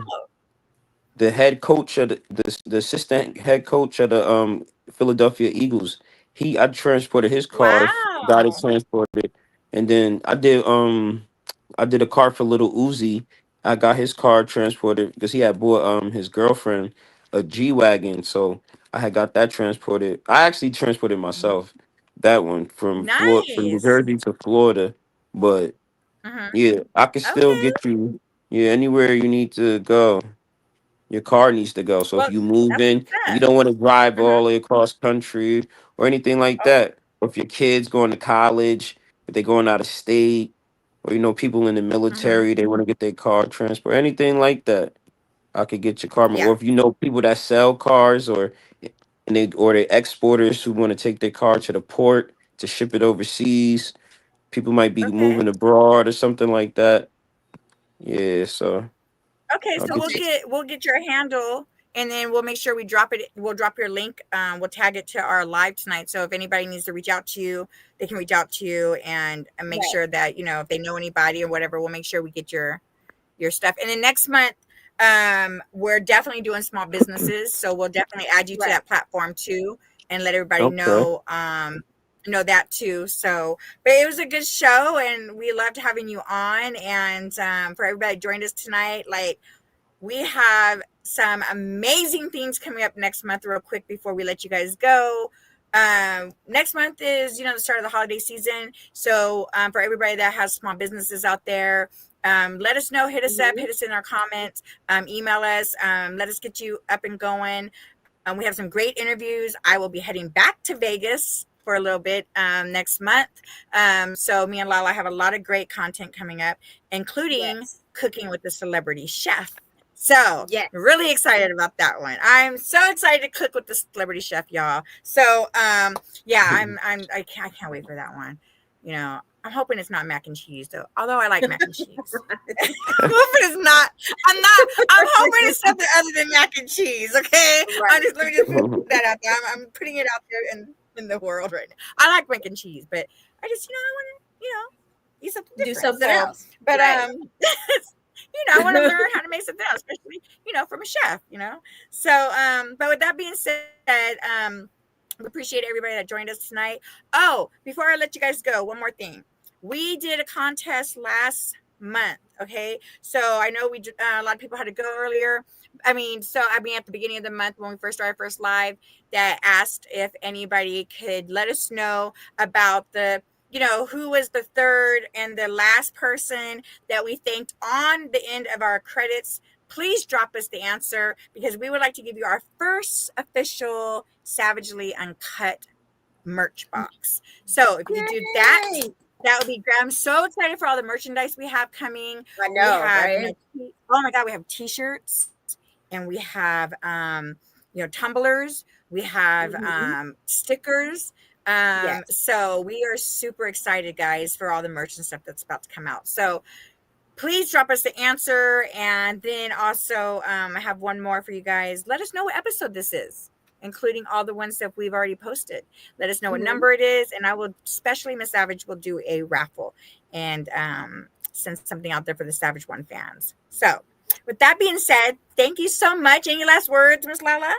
the head coach of the assistant head coach of the Philadelphia Eagles. I transported his car, got it wow. transported, and then I did a car for little Uzi. I got his car transported because he had bought his girlfriend a G wagon, so I had got that transported. I actually transported myself that one from New Nice. Jersey to Florida, but Uh-huh. yeah, I can still Okay. get you anywhere you need to go. Your car needs to go. So if Well, you move that's in what's and you up. don't want to drive Uh-huh. all the way across country or anything like Okay. that, or if your kids going to college, if they're going out of state, or people in the Uh-huh. military, they want to get their car transport, anything like that, I could get your car. Yeah. Or if you know people that sell cars, or they exporters who want to take their car to the port to ship it overseas, People might be Okay. moving abroad or something like that. Yeah, so Okay, I'll so get you. we'll get your handle, and then we'll make sure we drop it. We'll drop your link. We'll tag it to our live tonight. So if anybody needs to reach out to you, they can reach out to you and make Right. sure that, you know, if they know anybody or whatever, we'll make sure we get your stuff. And then next month, we're definitely doing small businesses, so we'll definitely add you to Right. that platform too, and let everybody Okay. know that too. So, but it was a good show, and we loved having you on. And for everybody that joined us tonight, like, we have some amazing things coming up next month. Real quick before we let you guys go, next month is, you know, the start of the holiday season. So for everybody that has small businesses out there, let us know. Hit us up. Mhm. Hit us in our comments. Email us. Let us get you up and going. We have some great interviews. I will be heading back to Vegas for a little bit next month. So me and Lala have a lot of great content coming up, including Yes. cooking with the celebrity chef. So Yes. really excited about that one. I'm so excited to cook with the celebrity chef, y'all. So yeah, I can't wait for that one. You know, I'm hoping it's not mac and cheese though. Although I like mac and cheese. I'm hoping it's not. I'm hoping it's something other than mac and cheese. Okay. Right. Let me just put that out there. I'm putting it out there in the world right now. I like mac and cheese, but I just, I want to, eat something Do different. something So, else. but Right. I want to learn how to make something else, especially, from a chef, So, but with that being said, we appreciate everybody that joined us tonight. Oh, before I let you guys go, one more thing. We did a contest last month. Okay. So I know a lot of people had to go earlier. At the beginning of the month when we first started first live, that asked if anybody could let us know about who was the third and the last person that we thanked on the end of our credits. Please drop us the answer, because we would like to give you our first official Savagely Uncut merch box. So if you do that, Yay. that would be great. I'm so excited for all the merchandise we have coming. I We know, have, right? oh my God, we have t-shirts, and we have, tumblers. We have Mhm. stickers. Yes. So we are super excited, guys, for all the merch and stuff that's about to come out. So please drop us the answer. And then also, I have one more for you guys. Let us know what episode this is, including all the ones that we've already posted. Let us know what Mhm. number it is, and I will, especially Miss Savage, will do a raffle and send something out there for the Savage One fans. So with that being said, thank you so much. Any last words, Miss Lala?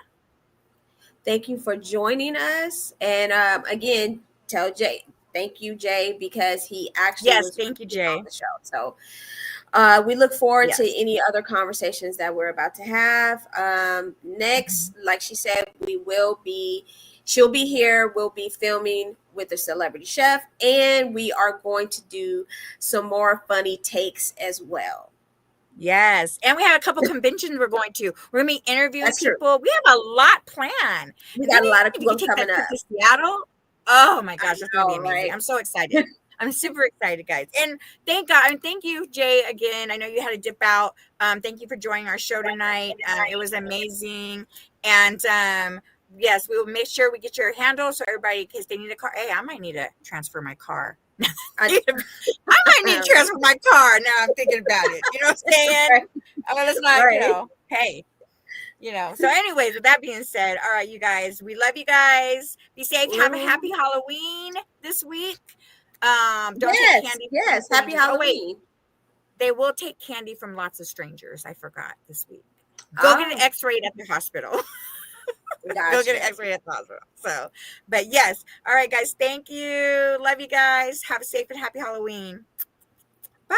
Thank you for joining us. And again, tell Jay, thank you, Jay, because he actually Yes, was thank you, really on Jay. the show. So we look forward to Yes. any other conversations that we're about to have. Next, like she said, she'll be here. We'll be filming with the celebrity chef, and we are going to do some more funny takes as well. Yes. And we have a couple conventions we're going to. We're going to be interviewing That's true. people. We have a lot planned. We And then got a lot of if you people can take coming that trip up. to Seattle, oh my I gosh, that's going to be know, amazing. right? I'm so excited. I'm super excited, guys. And thank God. And thank you, Jay, again. I know you had to dip out. Thank you for joining our show tonight. It was amazing. And yes, we will make sure we get your handle so everybody, in case they need a car. Hey, I might need to transfer my car. I, I might need to transfer my car now I'm thinking about it. You know what I'm saying? Right. I mean, it's not, Right. hey, So anyways, with that being said, all right, you guys, we love you guys. Be safe. Have a happy Halloween this week. Don't take candy from Yes. Happy strangers. Oh, wait, Halloween. they will take candy from lots of strangers. I forgot this week. Go get an x-ray at the hospital. Go get an x-ray at the hospital. So, but yes. All right, guys. Thank you. Love you guys. Have a safe and happy Halloween. Bye.